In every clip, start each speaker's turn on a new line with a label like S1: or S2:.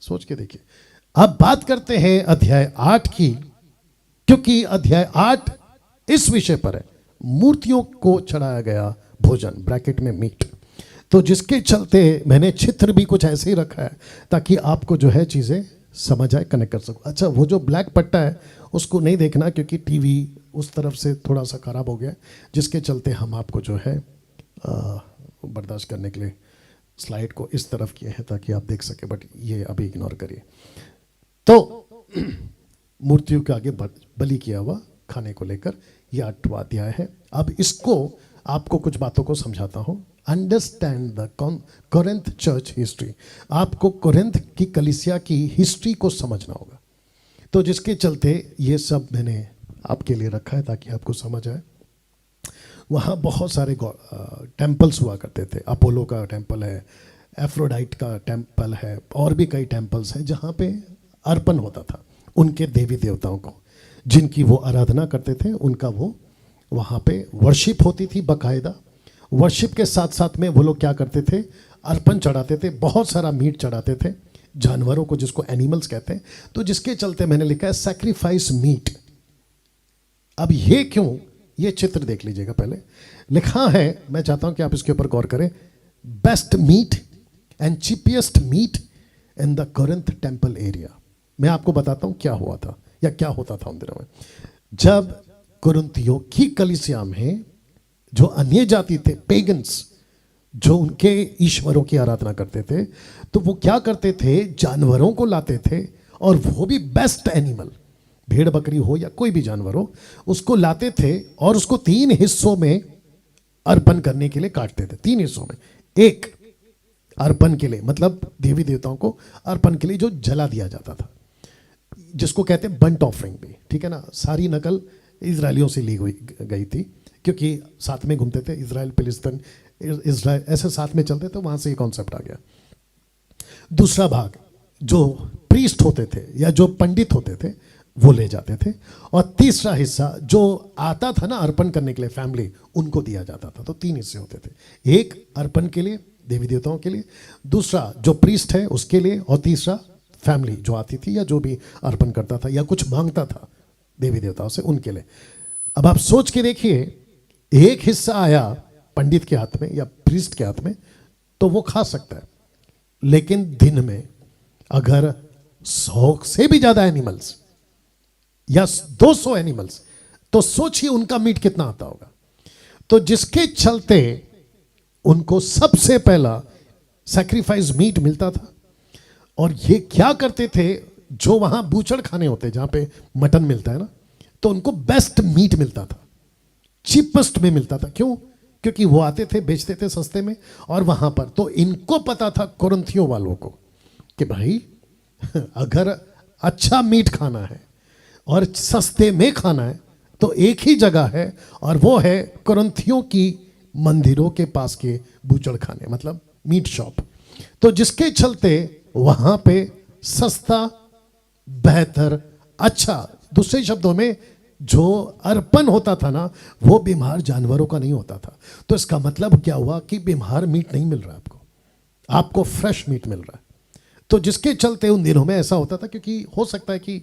S1: सोच के देखिए। अब बात करते हैं अध्याय 8 की, क्योंकि अध्याय 8 इस विषय पर है, मूर्तियों को चढ़ाया गया भोजन, ब्रैकेट में मीट। तो जिसके चलते मैंने चित्र भी कुछ ऐसे ही रखा है ताकि आपको जो है चीज़ें समझ आए, कनेक्ट कर सको। अच्छा, वो जो ब्लैक पट्टा है उसको नहीं देखना, क्योंकि टीवी उस तरफ से थोड़ा सा ख़राब हो गया, जिसके चलते हम आपको जो है बर्दाश्त करने के लिए स्लाइड को इस तरफ किए हैं ताकि आप देख सके, बट ये अभी इग्नोर करिए। तो मूर्तियों के आगे बलि किया हुआ खाने को लेकर यह 8वां अध्याय है। अब इसको आपको कुछ बातों को समझाता हूं। Understand the Corinth church history. आपको कोरिन्थ की कलीसिया की हिस्ट्री को समझना होगा। तो जिसके चलते ये सब मैंने आपके लिए रखा है ताकि आपको समझ आए। वहाँ बहुत सारे टेम्पल्स हुआ करते थे। अपोलो का टेम्पल है, एफ्रोडाइट का टेम्पल है, और भी कई टेम्पल्स हैं जहाँ पे अर्पण होता था उनके देवी देवताओं को, जिनकी वो आराधना करते थे। उनका वो वहाँ पे वर्शिप होती थी बाकायदा। वर्शिप के साथ साथ में वो लोग क्या करते थे, अर्पण चढ़ाते थे, बहुत सारा मीट चढ़ाते थे जानवरों को, जिसको एनिमल्स कहते हैं। तो जिसके चलते मैंने लिखा है सैक्रिफाइस मीट। अब ये क्यों, ये चित्र देख लीजिएगा। पहले लिखा है, मैं चाहता हूं कि आप इसके ऊपर गौर करें, best meat and cheapest meat in the Corinth temple area. मैं आपको बताता हूं क्या हुआ था या क्या होता था उन दिनों में। जब कुरिन्थियों की कलीसिया में जो अन्य जाति थे, पेगन्स, जो उनके ईश्वरों की आराधना करते थे, तो वो क्या करते थे, जानवरों को लाते थे, और वो भी बेस्ट एनिमल, भेड़ बकरी हो या कोई भी जानवर हो, उसको लाते थे और उसको 3 हिस्सों में अर्पण करने के लिए काटते थे। 3 हिस्सों में, एक अर्पण के लिए, मतलब देवी देवताओं को अर्पण के लिए जो जला दिया जाता था, जिसको कहते हैं बंट ऑफरिंग भी, ठीक है ना। सारी नकल इजरायलियों से ली हुई गई थी, क्योंकि साथ में घूमते थे, इजराइल फिलिस्तीन इजराइल ऐसे साथ में चलते थे, वहां से ये कॉन्सेप्ट आ गया। दूसरा भाग जो प्रीस्ट होते थे या जो पंडित होते थे वो ले जाते थे, और तीसरा हिस्सा जो आता था ना अर्पण करने के लिए, फैमिली, उनको दिया जाता था। तो 3 हिस्से होते थे, एक अर्पण के लिए देवी देवताओं के लिए, दूसरा जो प्रीस्ट है उसके लिए, और तीसरा फैमिली जो आती थी या जो भी अर्पण करता था या कुछ मांगता था देवी देवताओं से, उनके लिए। अब आप सोच के देखिए, एक हिस्सा आया पंडित के हाथ में या प्रीस्ट के हाथ में तो वो खा सकता है, लेकिन दिन में अगर 100 से भी ज्यादा एनिमल्स या 200 एनिमल्स, तो सोचिए उनका मीट कितना आता होगा। तो जिसके चलते उनको सबसे पहला सैक्रिफाइस मीट मिलता था। और ये क्या करते थे, जो वहां बूचड़ खाने होते, जहां पे मटन मिलता है ना, तो उनको बेस्ट मीट मिलता था, चीपेस्ट में मिलता था। क्यों? क्योंकि वो आते थे, बेचते थे सस्ते में, और वहां पर तो इनको पता था कुरिन्थियों वालों को कि भाई अगर अच्छा मीट खाना है और सस्ते में खाना है तो एक ही जगह है, और वो है कुरिन्थियों की मंदिरों के पास के बूचड़ खाने, मतलब मीट शॉप। तो जिसके चलते वहां पे सस्ता, बेहतर, अच्छा, दूसरे शब्दों में जो अर्पण होता था ना, वो बीमार जानवरों का नहीं होता था। तो इसका मतलब क्या हुआ कि बीमार मीट नहीं मिल रहा आपको, आपको फ्रेश मीट मिल रहा है। तो जिसके चलते उन दिनों में ऐसा होता था, क्योंकि हो सकता है कि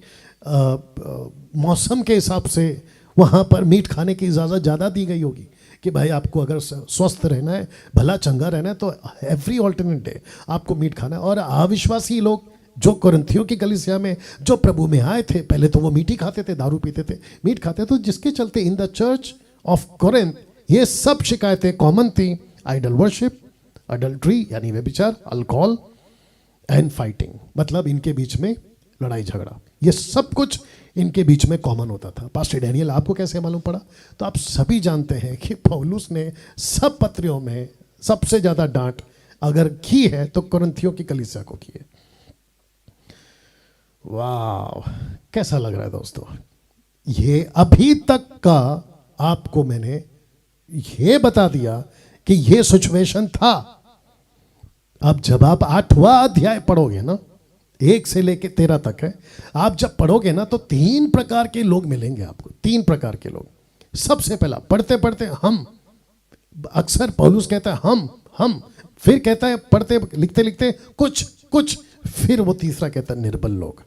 S1: मौसम के हिसाब से वहाँ पर मीट खाने की इजाज़त ज़्यादा दी गई होगी कि भाई आपको अगर स्वस्थ रहना है, भला चंगा रहना है, तो एवरी ऑल्टरनेट डे आपको मीट खाना है। और अविश्वासी लोग जो कुरिन्थियों की कलीसिया में जो प्रभु में आए थे, पहले तो वो मीट ही खाते थे, दारू पीते थे, मीट खाते थे। तो जिसके चलते in the church of Corinth ये सब शिकायतें कॉमन थी। आइडल वर्शिप, अडल्ट्री यानी व्यभिचार, अल्कोहल एंड फाइटिंग, मतलब इनके बीच में लड़ाई झगड़ा, ये सब कुछ इनके बीच में कॉमन होता था। पास्टर डैनियल, आपको कैसे मालूम पड़ा? तो आप सभी जानते हैं कि पौलुस ने सब पत्रियों में सबसे ज्यादा डांट अगर की है तो कुरिन्थियों की कलीसिया को की है। वाह, कैसा लग रहा है दोस्तों? ये अभी तक का आपको मैंने ये बता दिया कि ये सिचुएशन था। अब जब आप 8वां अध्याय पढ़ोगे ना, 1 से लेके 13 तक है, आप जब पढ़ोगे ना तो 3 प्रकार के लोग मिलेंगे आपको, 3 प्रकार के लोग। सबसे पहला, पढ़ते पढ़ते हम, अक्सर पौलुस कहता है हम, फिर कहता है पढ़ते लिखते लिखते कुछ, फिर वो तीसरा कहता है निर्बल लोग।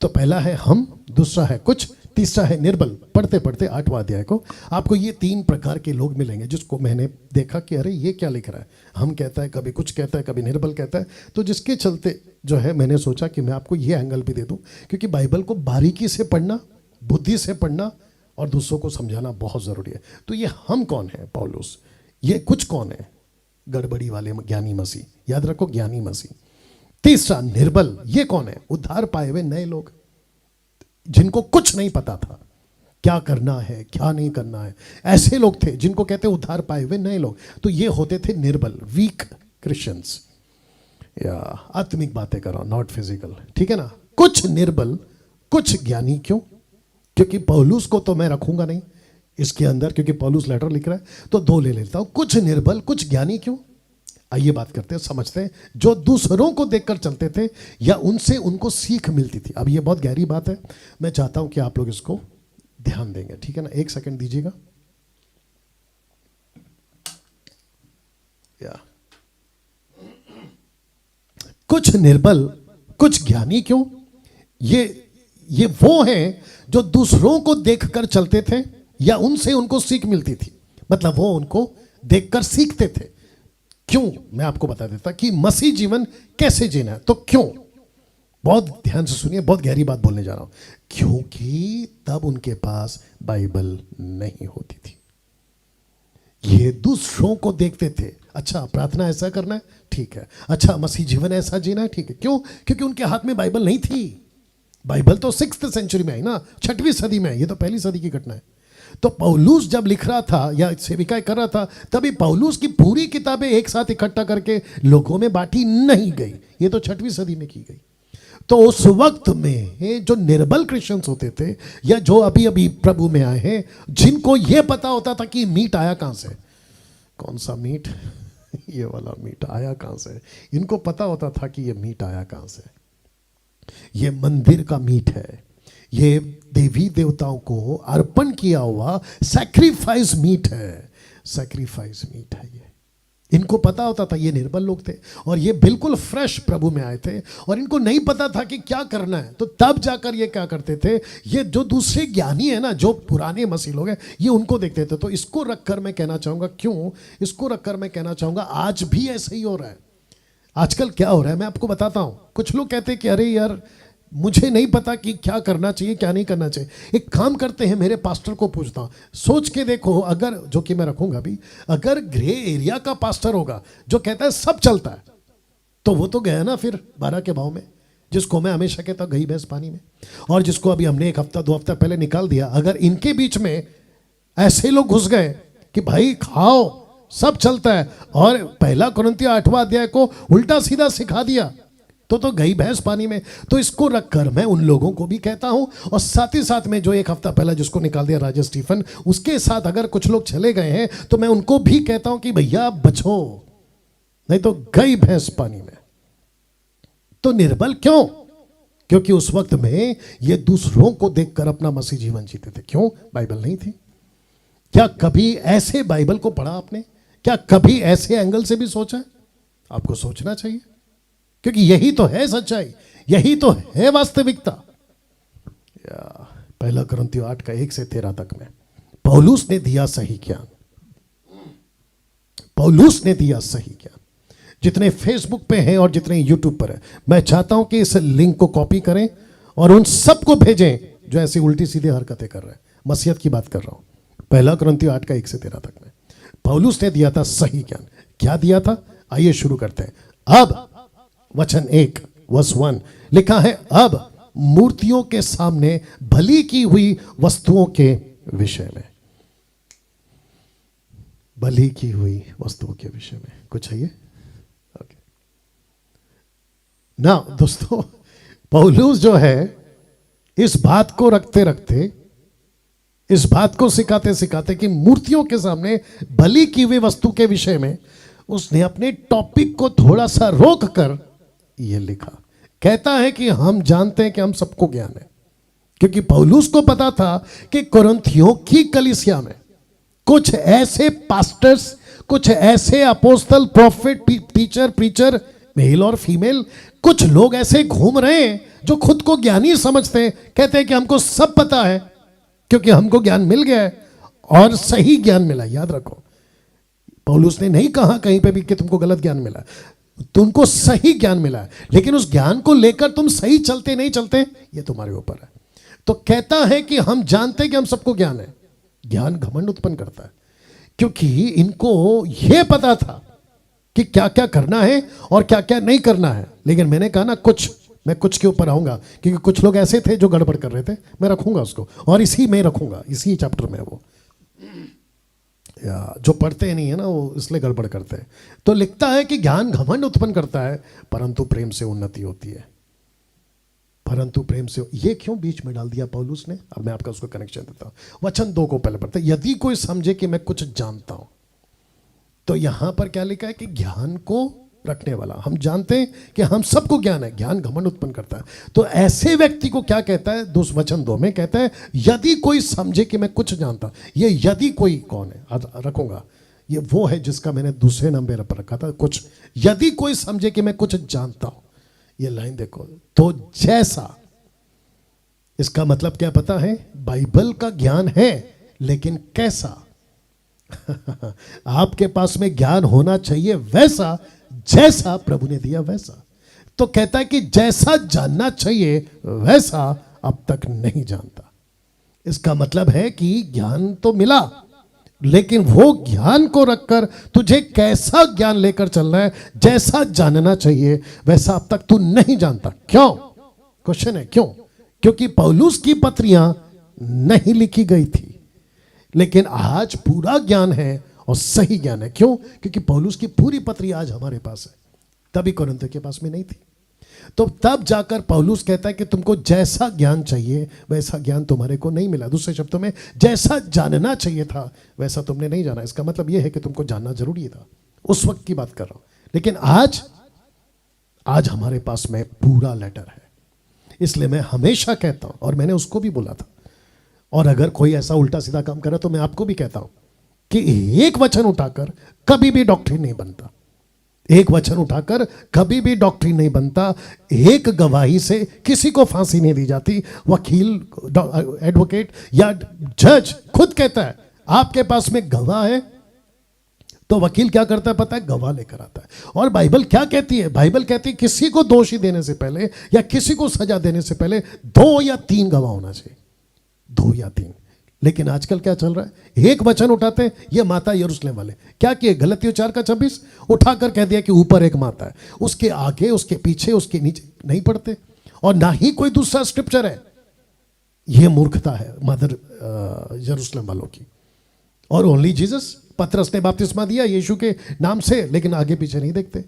S1: तो पहला है हम, दूसरा है कुछ, तीसरा है निर्बल। पढ़ते पढ़ते 8वां अध्याय को आपको ये 3 प्रकार के लोग मिलेंगे जिसको मैंने देखा कि अरे ये क्या लिख रहा है। हम कहता है, कभी कुछ कहता है, कभी निर्बल कहता है। तो जिसके चलते जो है मैंने सोचा कि मैं आपको ये एंगल भी दे दूं, क्योंकि बाइबल को बारीकी से पढ़ना, बुद्धि से पढ़ना और दूसरों को समझाना बहुत ज़रूरी है। तो ये हम कौन है पौलुस, ये कुछ कौन है, गड़बड़ी वाले ज्ञानी मसीह, याद रखो ज्ञानी मसीह। तीसरा निर्बल, ये कौन है, उद्धार पाए हुए नए लोग जिनको कुछ नहीं पता था क्या करना है क्या नहीं करना है। ऐसे लोग थे जिनको कहते उद्धार पाए हुए नए लोग। तो ये होते थे निर्बल, वीक क्रिश्चियंस, या आत्मिक बातें करो, नॉट फिजिकल, ठीक है ना। कुछ निर्बल, कुछ ज्ञानी। क्यों? क्योंकि पौलुस को तो मैं रखूंगा नहीं इसके अंदर, क्योंकि पौलुस लेटर लिख रहा है, तो 2 ले लेता हूं, कुछ निर्बल कुछ ज्ञानी। क्यों? आइए बात करते हैं, समझते हैं। जो दूसरों को देखकर चलते थे या उनसे उनको सीख मिलती थी। अब ये बहुत गहरी बात है, मैं चाहता हूं कि आप लोग इसको ध्यान देंगे, ठीक है ना। 1 सेकंड दीजिएगा। कुछ निर्बल कुछ ज्ञानी। क्यों? ये वो हैं जो दूसरों को देखकर चलते थे या उनसे उनको सीख मिलती थी, मतलब वो उनको देखकर सीखते थे। क्यों? मैं आपको बता देता कि मसीह जीवन कैसे जीना है। तो क्यों? बहुत ध्यान से सुनिए, बहुत गहरी बात बोलने जा रहा हूं। क्योंकि तब उनके पास बाइबल नहीं होती थी। ये दूसरों को देखते थे, अच्छा प्रार्थना ऐसा करना है, ठीक है, अच्छा मसीह जीवन ऐसा जीना है, ठीक है। क्यों? क्योंकि उनके हाथ में बाइबल नहीं थी। बाइबल तो 6th सेंचुरी में आई ना, 6वीं सदी में आई, ये तो पहली सदी की घटना है। तो पौलुस जब लिख रहा था या सेविकाएं कर रहा था, तभी पौलुस की पूरी किताबें एक साथ इकट्ठा करके लोगों में बांटी नहीं गई, ये तो 6वीं सदी में की गई। तो उस वक्त में जो निर्बल क्रिश्चियंस होते थे या जो अभी अभी प्रभु में आए हैं, जिनको ये पता होता था कि मीट आया कहां से, कौन सा मीट ये वाला मीट आया कहां से, इनको पता होता था कि ये मीट आया कहां से, ये मंदिर का मीट है, ये देवी देवताओं को अर्पण किया हुआ सैक्रिफाइस मीट है, सैक्रिफाइस मीट है ये। इनको पता होता था, ये निर्बल लोग थे और ये बिल्कुल फ्रेश प्रभु में आए थे और इनको नहीं पता था कि क्या करना है। तो तब जाकर ये क्या करते थे, ये जो दूसरे ज्ञानी है ना, जो पुराने मसीह लोग हैं, ये उनको देखते थे। तो इसको रखकर मैं कहना चाहूंगा, क्यों इसको रखकर मैं कहना चाहूंगा, आज भी ऐसे ही हो रहा है। आजकल क्या हो रहा है मैं आपको बताता हूं। कुछ लोग कहते हैं कि अरे यार मुझे नहीं पता कि क्या करना चाहिए क्या नहीं करना चाहिए। एक काम करते हैं, मेरे पास्टर को पूछता हूं, सोच के देखो, अगर, जो कि मैं रखूंगा भी, अगर ग्रे एरिया का पास्टर होगा जो कहता है सब चलता है, तो वो तो गया ना फिर 12 के भाव में, जिसको मैं हमेशा कहता गई भैंस पानी में, और जिसको अभी हमने 1 हफ्ता 2 हफ्ता पहले निकाल दिया। अगर इनके बीच में ऐसे लोग घुस गए कि भाई खाओ सब चलता है, और 1 कुरिन्थियों 8वां अध्याय को उल्टा सीधा सिखा दिया, तो गई भैंस पानी में। तो इसको रखकर मैं उन लोगों को भी कहता हूं, और साथ ही साथ में जो 1 हफ्ता पहले जिसको निकाल दिया राजा स्टीफन, उसके साथ अगर कुछ लोग चले गए हैं तो मैं उनको भी कहता हूं कि भैया बचो, नहीं तो गई भैंस पानी में। तो निर्बल क्यों? क्योंकि उस वक्त में ये दूसरों को देखकर अपना मसीह जीवन जीते थे। क्यों? बाइबल नहीं थी। क्या कभी ऐसे बाइबल को पढ़ा आपने? क्या कभी ऐसे एंगल से भी सोचा? आपको सोचना चाहिए, क्योंकि यही तो है सच्चाई, यही तो है वास्तविकता। 1 कुरिन्थियों 8 का 1 से 13 तक में पौलुस ने दिया सही ज्ञान, पौलुस ने दिया सही ज्ञान। जितने फेसबुक पे हैं और जितने यूट्यूब पर है, मैं चाहता हूं कि इस लिंक को कॉपी करें और उन सबको भेजें जो ऐसी उल्टी सीधी हरकतें कर रहे हैं। मसीहत की बात कर रहा हूं। 1 कुरिन्थियों 8 का 1 से 13 तक में पौलुस ने दिया था सही ज्ञान। क्या दिया था? आइए शुरू करते हैं। अब वचन 1 वर्स 1 लिखा है, अब मूर्तियों के सामने भली की हुई वस्तुओं के विषय में। भली की हुई वस्तुओं के विषय में कुछ है ये? ओके ना दोस्तों, पौलुस जो है इस बात को रखते रखते, इस बात को सिखाते सिखाते कि मूर्तियों के सामने भली की हुई वस्तु के विषय में, उसने अपने टॉपिक को थोड़ा सा रोक कर ये लिखा। कहता है कि हम जानते हैं कि हम सबको ज्ञान है, क्योंकि पौलुस को पता था कि कुरिन्थियों की कलीसिया में कुछ ऐसे पास्टर्स, कुछ ऐसे अपोस्तल, प्रॉफिट, टीचर, प्रीचर मेल और फीमेल। कुछ लोग ऐसे घूम रहे हैं जो खुद को ज्ञानी समझते हैं, कहते हैं कि हमको सब पता है क्योंकि हमको ज्ञान मिल गया है, और सही ज्ञान मिला। याद रखो, पौलुस ने नहीं कहा कहीं पे भी कि तुमको गलत ज्ञान मिला, तुमको सही ज्ञान मिला है, लेकिन उस ज्ञान को लेकर तुम सही चलते नहीं चलते ये तुम्हारे ऊपर है। तो कहता है कि हम जानते हैं कि हम सबको ज्ञान है। ज्ञान घमंड उत्पन्न करता है, क्योंकि इनको यह पता था कि क्या क्या करना है और क्या क्या नहीं करना है। लेकिन मैंने कहा ना, मैं कुछ के ऊपर आऊंगा, क्योंकि कुछ लोग ऐसे थे जो गड़बड़ कर रहे थे, मैं रखूंगा उसको, और इसी में रखूंगा, इसी चैप्टर में। वो या जो पढ़ते नहीं है ना, वो इसलिए गड़बड़ करते हैं। तो लिखता है कि ज्ञान घमंड उत्पन्न करता है, परंतु प्रेम से उन्नति होती है। परंतु प्रेम से, ये क्यों बीच में डाल दिया पौलुस ने? अब मैं आपका उसको कनेक्शन देता हूं। वचन 2 को पहले पढ़ते, यदि कोई समझे कि मैं कुछ जानता हूं, तो यहां पर क्या लिखा है कि ज्ञान को रखने वाला। हम जानते हैं कि हम सबको ज्ञान है, ज्ञान घमंड उत्पन्न करता है। तो ऐसे व्यक्ति को क्या कहता है? वचन 2 में कहता है, यदि कोई समझे कि मैं कुछ जानता। ये यदि कोई कौन है? आज रखूंगा, ये वो है जिसका मैंने दूसरे नंबर पर रखा था, कुछ। यदि कोई समझे कि मैं कुछ जानता हूं, ये लाइन देखो, तो जैसा, इसका मतलब क्या पता है? बाइबल का ज्ञान है, लेकिन कैसा? आपके पास में ज्ञान होना चाहिए वैसा, जैसा प्रभु ने दिया वैसा। तो कहता है कि जैसा जानना चाहिए वैसा अब तक नहीं जानता। इसका मतलब है कि ज्ञान तो मिला, लेकिन वो ज्ञान को रखकर तुझे कैसा ज्ञान लेकर चलना है, जैसा जानना चाहिए वैसा अब तक तू नहीं जानता। क्यों? क्वेश्चन है क्यों? क्योंकि पौलुस की पत्रियां नहीं लिखी गई थी, लेकिन आज पूरा ज्ञान है और सही ज्ञान है। क्यों? क्योंकि पौलुस की पूरी पत्री आज हमारे पास है, तभी कोरिन्थियों के पास में नहीं थी। तो तब जाकर पौलुस कहता है कि तुमको जैसा ज्ञान चाहिए वैसा ज्ञान तुम्हारे को नहीं मिला। दूसरे शब्दों में, जैसा जानना चाहिए था वैसा तुमने नहीं जाना। इसका मतलब यह है कि तुमको जानना जरूरी था, उस वक्त की बात कर रहा हूं। लेकिन आज हमारे पास में पूरा लेटर है। इसलिए मैं हमेशा कहता हूं, और मैंने उसको भी बोला था, और अगर कोई ऐसा उल्टा सीधा काम करे तो मैं आपको भी कहता हूं कि एक वचन उठाकर कभी भी डॉक्ट्रिन नहीं बनता। एक वचन उठाकर कभी भी डॉक्ट्रिन नहीं बनता। एक गवाही से किसी को फांसी नहीं दी जाती। वकील, एडवोकेट या जज खुद कहता है आपके पास में गवाह है, तो वकील क्या करता है पता है? गवाह लेकर आता है। और बाइबल क्या कहती है? बाइबल कहती है किसी को दोषी देने से पहले या किसी को सजा देने से पहले 2 या 3 गवाह होना चाहिए, 2 या 3। लेकिन आजकल क्या चल रहा है? एक वचन उठाते हैं, ये माता यरूशलेम वाले क्या किए? गलतियों 4:26 उठाकर कह दिया कि ऊपर एक माता है, उसके आगे, उसके पीछे, उसके नीचे नहीं पढ़ते, और ना ही कोई दूसरा स्क्रिप्चर है। ये मूर्खता है मदर यरूशलेम वालों की। और ओनली जीसस, पतरस ने बपतिस्मा दिया यीशु के नाम से, लेकिन आगे पीछे नहीं देखते।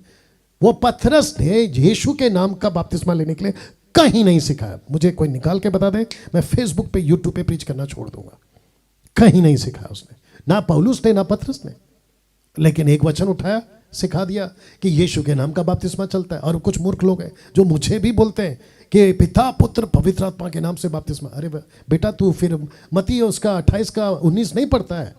S1: वो पतरस ने यीशु के नाम का बपतिस्मा लेने के लिए कहीं नहीं सिखाया। मुझे कोई निकाल के बता दे, मैं फेसबुक पे, यूट्यूब पे प्रीच करना छोड़ दूंगा। कहीं नहीं सिखाया उसने, ना पौलुस ने ना पतरस ने। लेकिन एक वचन उठाया, सिखा दिया कि यीशु के नाम का बपतिस्मा चलता है। और कुछ मूर्ख लोग हैं जो मुझे भी बोलते हैं कि पिता, पुत्र, पवित्र आत्मा के नाम से बपतिस्मा। अरे बेटा, तू फिर मत्ती उसका 28 का 19 नहीं पढ़ता है,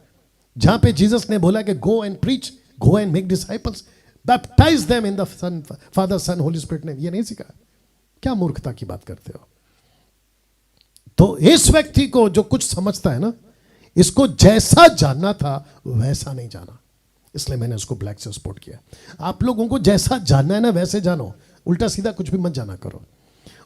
S1: जहां पे जीसस ने बोला कि go and preach, go and make disciples, baptize them in the son, father, son, holy spirit name. ये नहीं सिखाया। क्या मूर्खता की बात करते हो? तो इस व्यक्ति को जो कुछ समझता है ना, इसको जैसा जानना था वैसा नहीं जाना। इसलिए मैंने उसको ब्लैक से स्पॉट किया। आप लोगों को जैसा जानना है ना वैसे जानो, उल्टा सीधा कुछ भी मत जाना करो।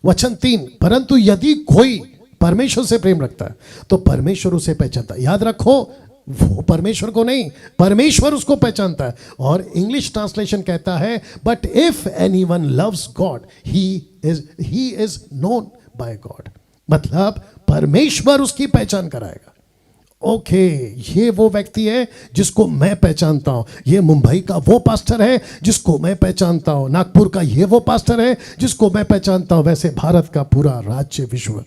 S1: वचन 3, परंतु यदि कोई परमेश्वर से प्रेम रखता है तो परमेश्वर उसे पहचानता है। याद रखो, वो परमेश्वर को नहीं, परमेश्वर उसको पहचानता है। और इंग्लिश ट्रांसलेशन कहता है, but if anyone loves God he is known by God. मतलब परमेश्वर उसकी पहचान कराएगा। ओके, ये वो व्यक्ति है जिसको मैं पहचानता हूं। ये मुंबई का वो पास्टर है जिसको मैं पहचानता हूं। नागपुर का ये वो पास्टर है जिसको मैं पहचानता हूं। वैसे भारत का पूरा राज्य, विश्व,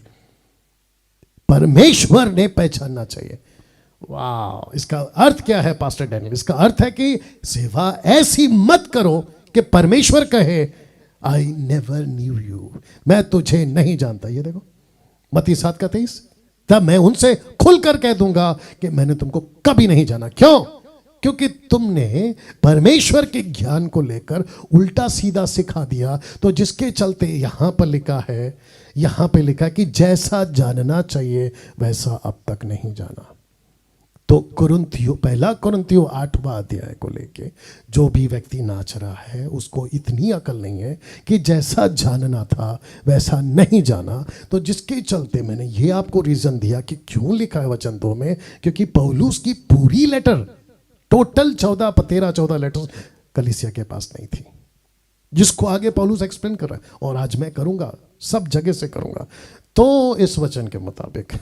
S1: परमेश्वर ने पहचानना चाहिए। वाह! इसका अर्थ क्या है पास्टर डैनियल? इसका अर्थ है कि सेवा ऐसी मत करो कि परमेश्वर कहे आई नेवर न्यू यू, मैं तुझे नहीं जानता। ये देखो मत्ती 7:23, तब मैं उनसे खुलकर कह दूंगा कि मैंने तुमको कभी नहीं जाना। क्यों? क्योंकि तुमने परमेश्वर के ज्ञान को लेकर उल्टा सीधा सिखा दिया। तो जिसके चलते यहां पर लिखा है कि जैसा जानना चाहिए वैसा अब तक नहीं जाना। तो पहला कुरिन्थियों 8वां अध्याय को लेके जो भी व्यक्ति नाच रहा है उसको इतनी अकल नहीं है कि जैसा जानना था वैसा नहीं जाना। तो जिसके चलते मैंने ये आपको रीजन दिया कि क्यों लिखा है वचन 2 में, क्योंकि पौलुस की पूरी लेटर टोटल 13-14 लेटर कलीसिया के पास नहीं थी, जिसको आगे पौलुस एक्सप्लेन कर रहा है और आज मैं करूंगा, सब जगह से करूंगा। तो इस वचन के मुताबिक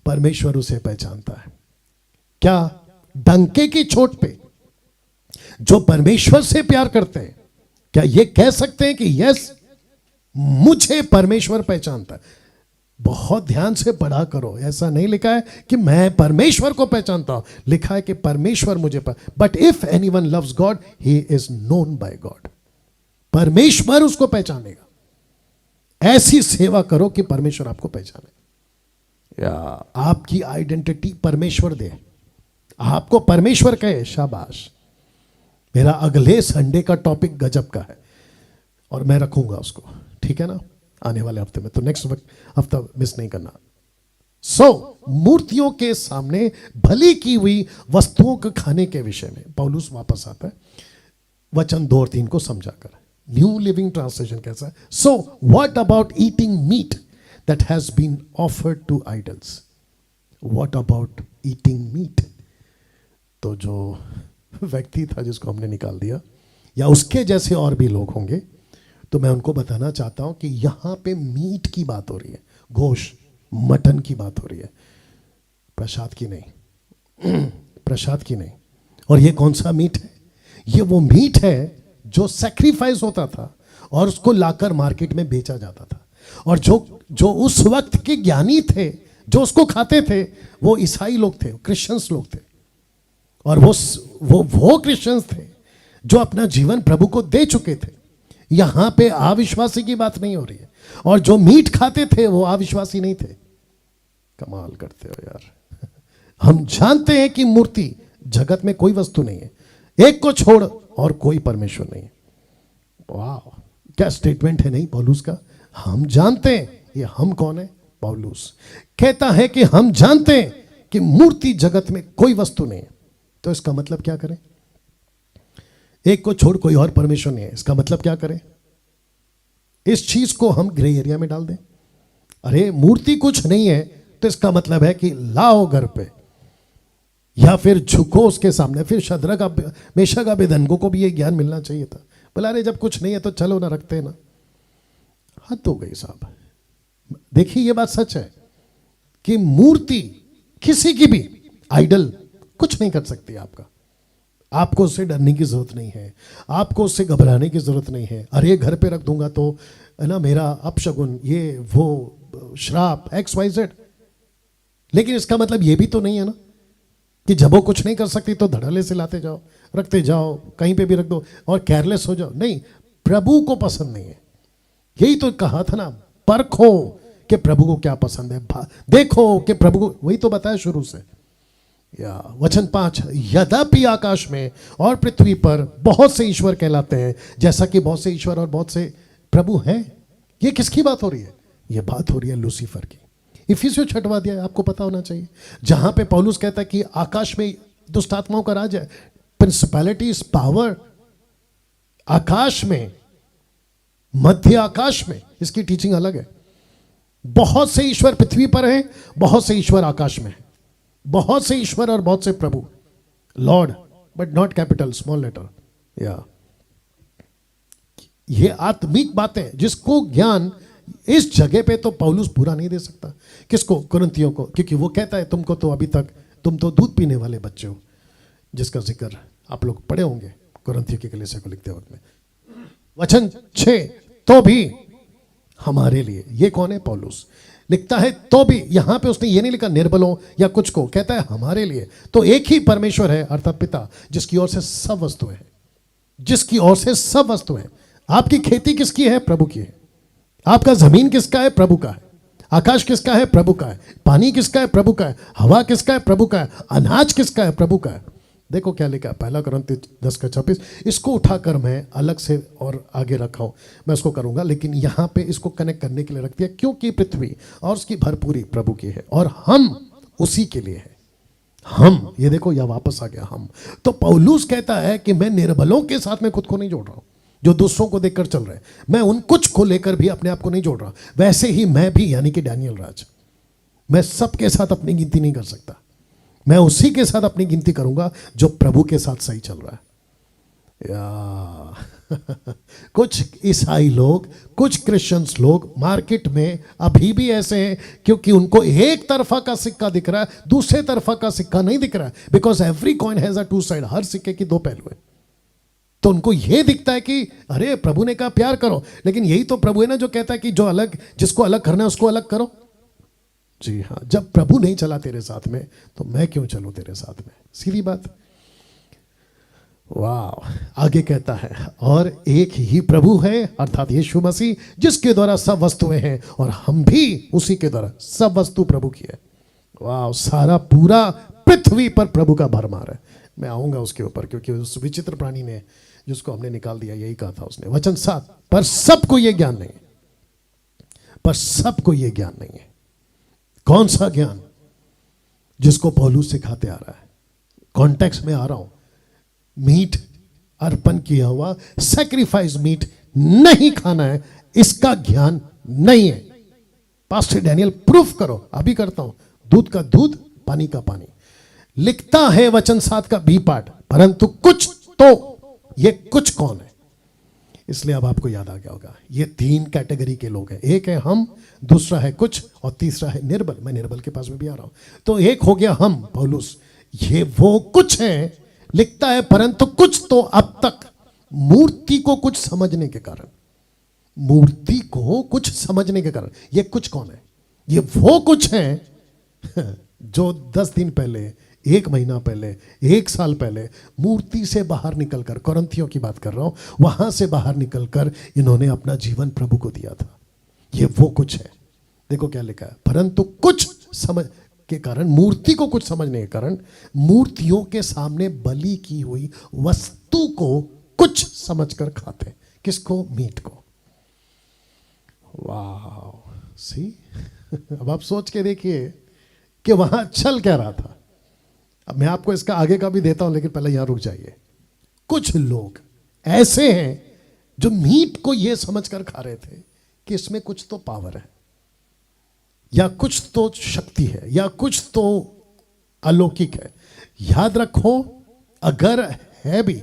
S1: परमेश्वर उसे पहचानता है। क्या डंके की चोट पे जो परमेश्वर से प्यार करते हैं क्या ये कह सकते हैं कि यस मुझे परमेश्वर पहचानता है? बहुत ध्यान से पढ़ा करो, ऐसा नहीं लिखा है कि मैं परमेश्वर को पहचानता हूं, लिखा है कि परमेश्वर मुझे but if anyone loves God he is known by God. परमेश्वर उसको पहचानेगा। ऐसी सेवा करो कि परमेश्वर आपको पहचाने, या आपकी आइडेंटिटी परमेश्वर दे, आपको परमेश्वर कहे शाबाश। मेरा अगले संडे का टॉपिक गजब का है और मैं रखूंगा उसको, ठीक है ना, आने वाले हफ्ते में। तो नेक्स्ट हफ्ता मिस नहीं करना। मूर्तियों के सामने भली की हुई वस्तुओं को खाने के विषय में पौलुस वापस आता है वचन 2 और 3 को समझाकर। न्यू लिविंग ट्रांसलेशन कैसा है? So what about eating meat that has been offered to idols? What about eating meat? तो जो व्यक्ति था जिसको हमने निकाल दिया या उसके जैसे और भी लोग होंगे, तो मैं उनको बताना चाहता हूं कि यहां पे मीट की बात हो रही है, गोश्त मटन की बात हो रही है, प्रसाद की नहीं। प्रसाद की नहीं। और ये कौन सा मीट है? ये वो मीट है जो सैक्रिफाइस होता था और उसको लाकर मार्केट में बेचा जाता था। और जो उस वक्त के ज्ञानी थे जो उसको खाते थे वो ईसाई लोग थे, क्रिश्चियंस लोग थे। और वो क्रिश्चियंस थे जो अपना जीवन प्रभु को दे चुके थे। यहां पे अविश्वासी की बात नहीं हो रही है। और जो मीट खाते थे वो अविश्वासी नहीं थे। कमाल करते हो यार। हम जानते हैं कि मूर्ति जगत में कोई वस्तु नहीं है, एक को छोड़ और कोई परमेश्वर नहीं है। वाह, क्या स्टेटमेंट है नहीं पौलुस का। हम जानते हैं, ये हम कौन है? पौलुस कहता है कि हम जानते हैं कि मूर्ति जगत में कोई वस्तु नहीं है। तो इसका मतलब क्या करें? एक को छोड़ कोई और परमेश्वर नहीं है, इसका मतलब क्या करें? इस चीज को हम ग्रे एरिया में डाल दें। अरे मूर्ति कुछ नहीं है तो इसका मतलब है कि लाओ घर पे या फिर झुको उसके सामने। फिर शद्रक मेशक अबेदनगो को भी ये ज्ञान मिलना चाहिए था। बोला अरे जब कुछ नहीं है तो चलो ना, रखते ना। हद हो गई साहब। देखिए ये बात सच है कि मूर्ति किसी की भी आइडल कुछ नहीं कर सकती आपका। आपको उससे डरने की जरूरत नहीं है, आपको उससे घबराने की जरूरत नहीं है। अरे घर पे रख दूंगा तो है ना मेरा अपशगुन, ये वो श्राप XYZ। लेकिन इसका मतलब ये भी तो नहीं है ना कि जब वो कुछ नहीं कर सकती तो धड़ल्ले से लाते जाओ, रखते जाओ, कहीं पे भी रख दो और केयरलेस हो जाओ। नहीं, प्रभु को पसंद नहीं है। यही तो कहा था ना, परखो कि प्रभु को क्या पसंद है, देखो कि प्रभु को, वही तो बताया शुरू से। या वचन 5, यद्यपि आकाश में और पृथ्वी पर बहुत से ईश्वर कहलाते हैं, जैसा कि बहुत से ईश्वर और बहुत से प्रभु हैं। ये किसकी बात हो रही है? ये बात हो रही है लूसीफर की। इफिसियों 6वां अध्याय आपको पता होना चाहिए, जहां पे पौलुस कहता है कि आकाश में दुष्ट आत्माओं का राज है, प्रिंसिपैलिटीज, पावर आकाश में, मध्य आकाश में। इसकी टीचिंग अलग है। बहुत से ईश्वर पृथ्वी पर हैं, बहुत से ईश्वर आकाश में हैं। बहुत से ईश्वर और बहुत से प्रभु, lord, but not capital, small letter. या ये आत्मिक बातें जिसको ज्ञान इस जगह पे तो पौलुस पूरा नहीं दे सकता। किसको? कुरिन्थियों को, क्योंकि वो कहता है तुमको तो अभी तक, तुम तो दूध पीने वाले बच्चे हो, जिसका जिक्र आप लोग पढ़े होंगे कुरिन्थियों की कलीसिया को लिखते वक्त में। वचन 6, तो भी हमारे लिए। ये कौन है? पौलुस लिखता है तो भी। यहां पे उसने ये नहीं लिखा निर्बलों या कुछ को, कहता है हमारे लिए। तो एक ही परमेश्वर है अर्थात पिता, जिसकी ओर से सब वस्तुएं हैं, जिसकी ओर से सब वस्तुएं। आपकी खेती किसकी है? प्रभु की है। आपका जमीन किसका है? प्रभु का है। आकाश किसका है? प्रभु का है। पानी किसका है? प्रभु का है। हवा किसका है? प्रभु का है। अनाज किसका है? प्रभु का है। देखो क्या लिखा है, 1 कुरिन्थियों 10:26। इसको उठाकर मैं अलग से और आगे रखा हूं, मैं उसको करूंगा, लेकिन यहां पे इसको कनेक्ट करने के लिए रख दिया, क्योंकि पृथ्वी और उसकी भरपूरी प्रभु की है और हम उसी के लिए है। हम, ये देखो यह वापस आ गया हम। तो पौलुस कहता है कि मैं निर्बलों के साथ में खुद को नहीं जोड़ रहा हूं, जो दूसरों को देखकर चल रहे हैं। मैं उन कुछ को लेकर भी अपने आप को नहीं जोड़ रहा। वैसे ही मैं भी, यानी कि डैनियल राज, मैं सबके साथ अपनी गिनती नहीं कर सकता। मैं उसी के साथ अपनी गिनती करूंगा जो प्रभु के साथ सही चल रहा है। कुछ ईसाई लोग, कुछ क्रिश्चियंस लोग मार्केट में अभी भी ऐसे हैं, क्योंकि उनको एक तरफा का सिक्का दिख रहा है, दूसरे तरफा का सिक्का नहीं दिख रहा है। Because every coin has a two side, हर सिक्के की दो पहलू है। तो उनको यह दिखता है कि अरे प्रभु ने कहा प्यार करो, लेकिन यही तो प्रभु है ना जो कहता है कि जो अलग, जिसको अलग करना है उसको अलग करो। जी हाँ, जब प्रभु नहीं चला तेरे साथ में तो मैं क्यों चलूं तेरे साथ में, सीधी बात। वाह, आगे कहता है, और एक ही प्रभु है अर्थात यीशु मसीह, जिसके द्वारा सब वस्तुएं हैं और हम भी उसी के द्वारा, सब वस्तु प्रभु की है। वाह, सारा पूरा पृथ्वी पर प्रभु का भरमार है। मैं आऊंगा उसके ऊपर, क्योंकि उस विचित्र प्राणी ने जिसको हमने निकाल दिया, यही कहा था उसने, वचन 7, पर सबको यह ज्ञान नहीं है, पर सबको यह ज्ञान नहीं है। कौन सा ज्ञान? जिसको पौलुस सिखाते आ रहा है। कॉन्टेक्स्ट में आ रहा हूं, मीट अर्पण किया हुआ सैक्रिफाइस मीट नहीं खाना है, इसका ज्ञान नहीं है। पास्टर डैनियल प्रूफ करो, अभी करता हूं। दूध का दूध, पानी का पानी। लिखता है वचन 7 का बी पार्ट, परंतु कुछ तो, ये कुछ कौन है? इसलिए अब आपको याद आ गया होगा, ये 3 कैटेगरी के लोग हैं। एक है हम, दूसरा है कुछ, और तीसरा है निर्बल। मैं निर्बल के पास में भी आ रहा हूं। तो एक हो गया हम, पौलुस, ये वो कुछ है। लिखता है परंतु कुछ तो अब तक मूर्ति को कुछ समझने के कारण, मूर्ति को कुछ समझने के कारण, ये कुछ कौन है? ये वो कुछ है जो 10 दिन पहले, 1 महीना पहले, 1 साल पहले मूर्ति से बाहर निकलकर, कुरिन्थियों की बात कर रहा हूं, वहां से बाहर निकलकर इन्होंने अपना जीवन प्रभु को दिया था। ये वो कुछ है। देखो क्या लिखा है, परंतु कुछ समझ के कारण, मूर्ति को कुछ समझने के कारण, मूर्तियों के सामने बलि की हुई वस्तु को कुछ समझकर खाते। किसको? मीट को। वाह, सी अब आप सोच के देखिए कि वहां चल क्या रहा था। अब मैं आपको इसका आगे का भी देता हूं, लेकिन पहले यहां रुक जाइए। कुछ लोग ऐसे हैं जो मीट को यह समझकर खा रहे थे कि इसमें कुछ तो पावर है, या कुछ तो शक्ति है, या कुछ तो अलौकिक है। याद रखो, अगर है भी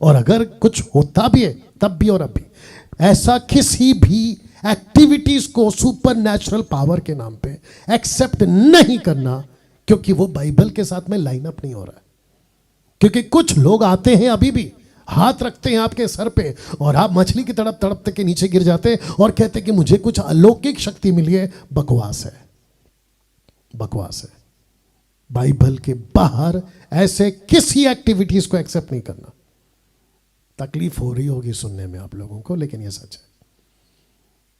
S1: और अगर कुछ होता भी है तब भी और अब भी, ऐसा किसी भी एक्टिविटीज को सुपर नेचुरल पावर के नाम पे एक्सेप्ट नहीं करना, क्योंकि वो बाइबल के साथ में लाइन अप नहीं हो रहा है। क्योंकि कुछ लोग आते हैं, अभी भी हाथ रखते हैं आपके सर पे, और आप मछली की तड़प तड़पते के नीचे गिर जाते और कहते कि मुझे कुछ अलौकिक शक्ति मिली है। बकवास है, बकवास है। बाइबल के बाहर ऐसे किसी एक्टिविटीज को एक्सेप्ट नहीं करना। तकलीफ हो रही होगी सुनने में आप लोगों को, लेकिन यह सच है।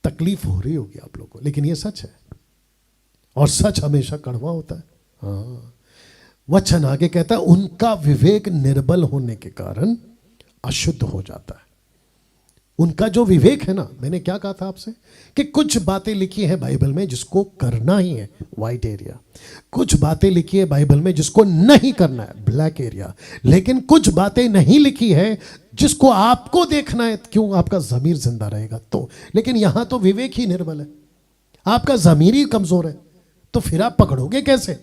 S1: तकलीफ हो रही होगी आप लोगों को, लेकिन यह सच है। और सच हमेशा कड़वा होता है। हाँ, वचन आगे कहता है, उनका विवेक निर्बल होने के कारण अशुद्ध हो जाता है। उनका जो विवेक है ना, मैंने क्या कहा था आपसे कि कुछ बातें लिखी है बाइबल में जिसको करना ही है, व्हाइट एरिया। कुछ बातें लिखी है बाइबल में जिसको नहीं करना है, ब्लैक एरिया। लेकिन कुछ बातें नहीं लिखी है जिसको आपको देखना है, क्यों? आपका ज़मीर जिंदा रहेगा तो। लेकिन यहां तो विवेक ही निर्बल है, आपका ज़मीर ही कमजोर है, तो फिर आप पकड़ोगे कैसे?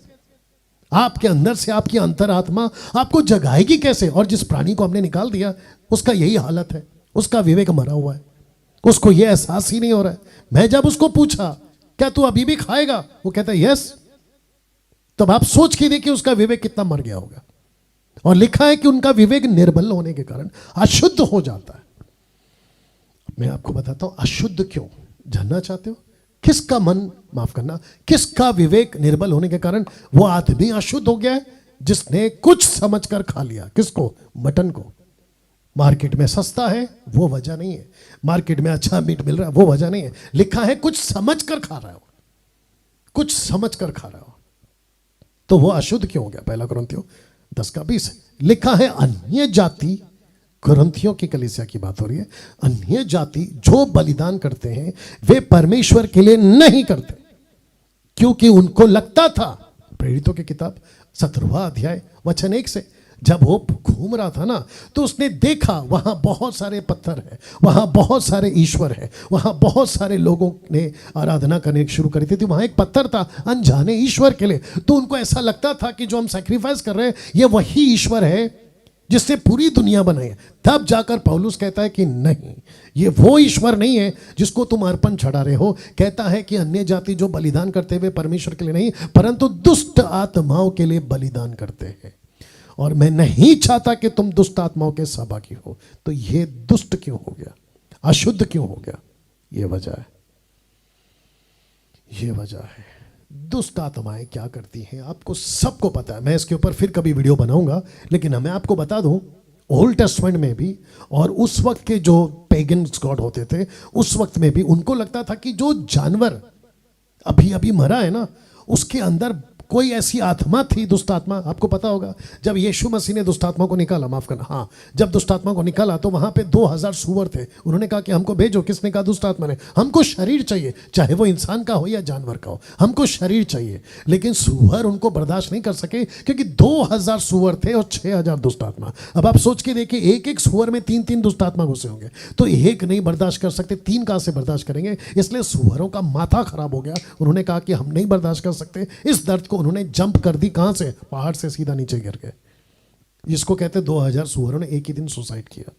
S1: आपके अंदर से आपकी अंतरात्मा आपको जगाएगी कैसे? और जिस प्राणी को हमने निकाल दिया उसका यही हालत है, उसका विवेक मरा हुआ है, उसको यह एहसास ही नहीं हो रहा है। मैं जब उसको पूछा क्या तू अभी भी खाएगा, वो कहता है यस। तब आप सोच के देखिए उसका विवेक कितना मर गया होगा। और लिखा है कि उनका विवेक निर्बल होने के कारण अशुद्ध हो जाता है। मैं आपको बताता हूं अशुद्ध क्यों। जानना चाहते हो? किसका मन, माफ करना, किसका विवेक निर्बल होने के कारण वो आदमी अशुद्ध हो गया है? जिसने कुछ समझकर खा लिया। किसको? मटन को। मार्केट में सस्ता है वो वजह नहीं है, मार्केट में अच्छा मीट मिल रहा है वो वजह नहीं है। लिखा है कुछ समझकर खा रहा हो, कुछ समझकर खा रहा हो, तो वो अशुद्ध क्यों हो गया? 1 कुरिन्थियों 10 का 20। लिखा है अन्य जाति, कुरिन्थियों की कलीसिया की बात हो रही है, अन्य जाति जो बलिदान करते हैं वे परमेश्वर के लिए नहीं करते, क्योंकि उनको लगता था, प्रेरितों की किताब 17वां अध्याय वचन 1 से, जब वो घूम रहा था ना तो उसने देखा वहां बहुत सारे पत्थर है, वहां बहुत सारे ईश्वर है, वहां बहुत सारे लोगों ने आराधना करने शुरू करी थी। वहां एक पत्थर था अनजाने ईश्वर के लिए, तो उनको ऐसा लगता था कि जो हम सैक्रिफाइस कर रहे हैं ये वही ईश्वर है जिसने पूरी दुनिया बनाई है। तब जाकर पौलुस कहता है कि नहीं, ये वो ईश्वर नहीं है जिसको तुम अर्पण चढ़ा रहे हो। कहता है कि अन्य जाति जो बलिदान करते हुए परमेश्वर के लिए नहीं परंतु दुष्ट आत्माओं के लिए बलिदान करते हैं, और मैं नहीं चाहता कि तुम दुष्ट आत्माओं के सहभागी हो। तो ये दुष्ट क्यों हो गया, अशुद्ध क्यों हो गया? ये वजह है, ये वजह है। दुष्ट आत्माएं क्या करती हैं आपको सबको पता है, मैं इसके ऊपर फिर कभी वीडियो बनाऊंगा, लेकिन मैं आपको बता दूं ओल्ड टेस्टमेंट में भी और उस वक्त के जो पेगन्स गॉड होते थे उस वक्त में भी उनको लगता था कि जो जानवर अभी अभी मरा है ना उसके अंदर कोई ऐसी आत्मा थी, दुष्ट आत्मा। आपको पता होगा जब यीशु मसीह ने दुष्ट आत्मा को निकाला, माफ करना, हाँ, जब दुष्ट आत्मा को निकाला तो वहां पे 2000 सूअर थे। उन्होंने कहा कि हमको भेजो। किसने कहा? दुष्ट आत्मा ने। हमको शरीर चाहिए, चाहे वो इंसान का हो या जानवर का हो, हमको शरीर चाहिए। लेकिन सूअर उनको बर्दाश्त नहीं कर सके क्योंकि 2000 सूअर थे और 6000 दुष्ट आत्मा। अब आप सोच के देखिए, एक एक सूअर में 3-3 दुष्ट आत्मा घुसे होंगे, तो एक नहीं बर्दाश्त कर सकते, 3 कहां से बर्दाश्त करेंगे? इसलिए सूअरों का माथा खराब हो गया। उन्होंने कहा कि हम नहीं बर्दाश्त कर सकते। इस दर्द को उन्होंने जंप कर दी, कहां से? पहाड़ से सीधा नीचे गिर गए। जिसको कहते हैं 2000 सूअरों ने एक ही दिन सुसाइड किया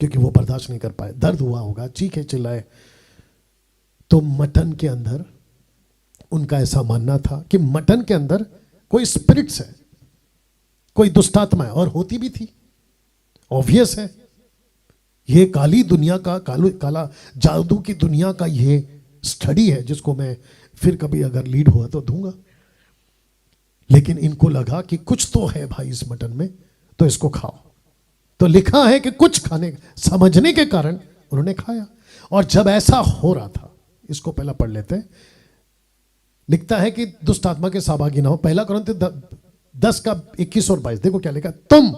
S1: क्योंकि वो बर्दाश्त नहीं कर पाए। दर्द हुआ होगा, चीखे चिल्लाए। तो मटन के अंदर उनका ऐसा मानना था कि मटन के अंदर कोई स्पिरिट्स है, कोई दुष्टात्मा है, और होती भी थी। ऑब्वियस है, ये काली दुनिया का, काला जादू की दुनिया का ये स्टडी है जिसको मैं फिर कभी अगर लीड हुआ तो दूंगा। लेकिन इनको लगा कि कुछ तो है भाई इस मटन में, तो इसको खाओ। तो लिखा है कि कुछ खाने समझने के कारण उन्होंने खाया। और जब ऐसा हो रहा था, इसको पहला पढ़ लेते हैं। लिखता है कि दुष्ट आत्मा के सहभागी ना हो। 1 कुरिन्थियों 10 का 21 और 22 देखो क्या लिखा। तुम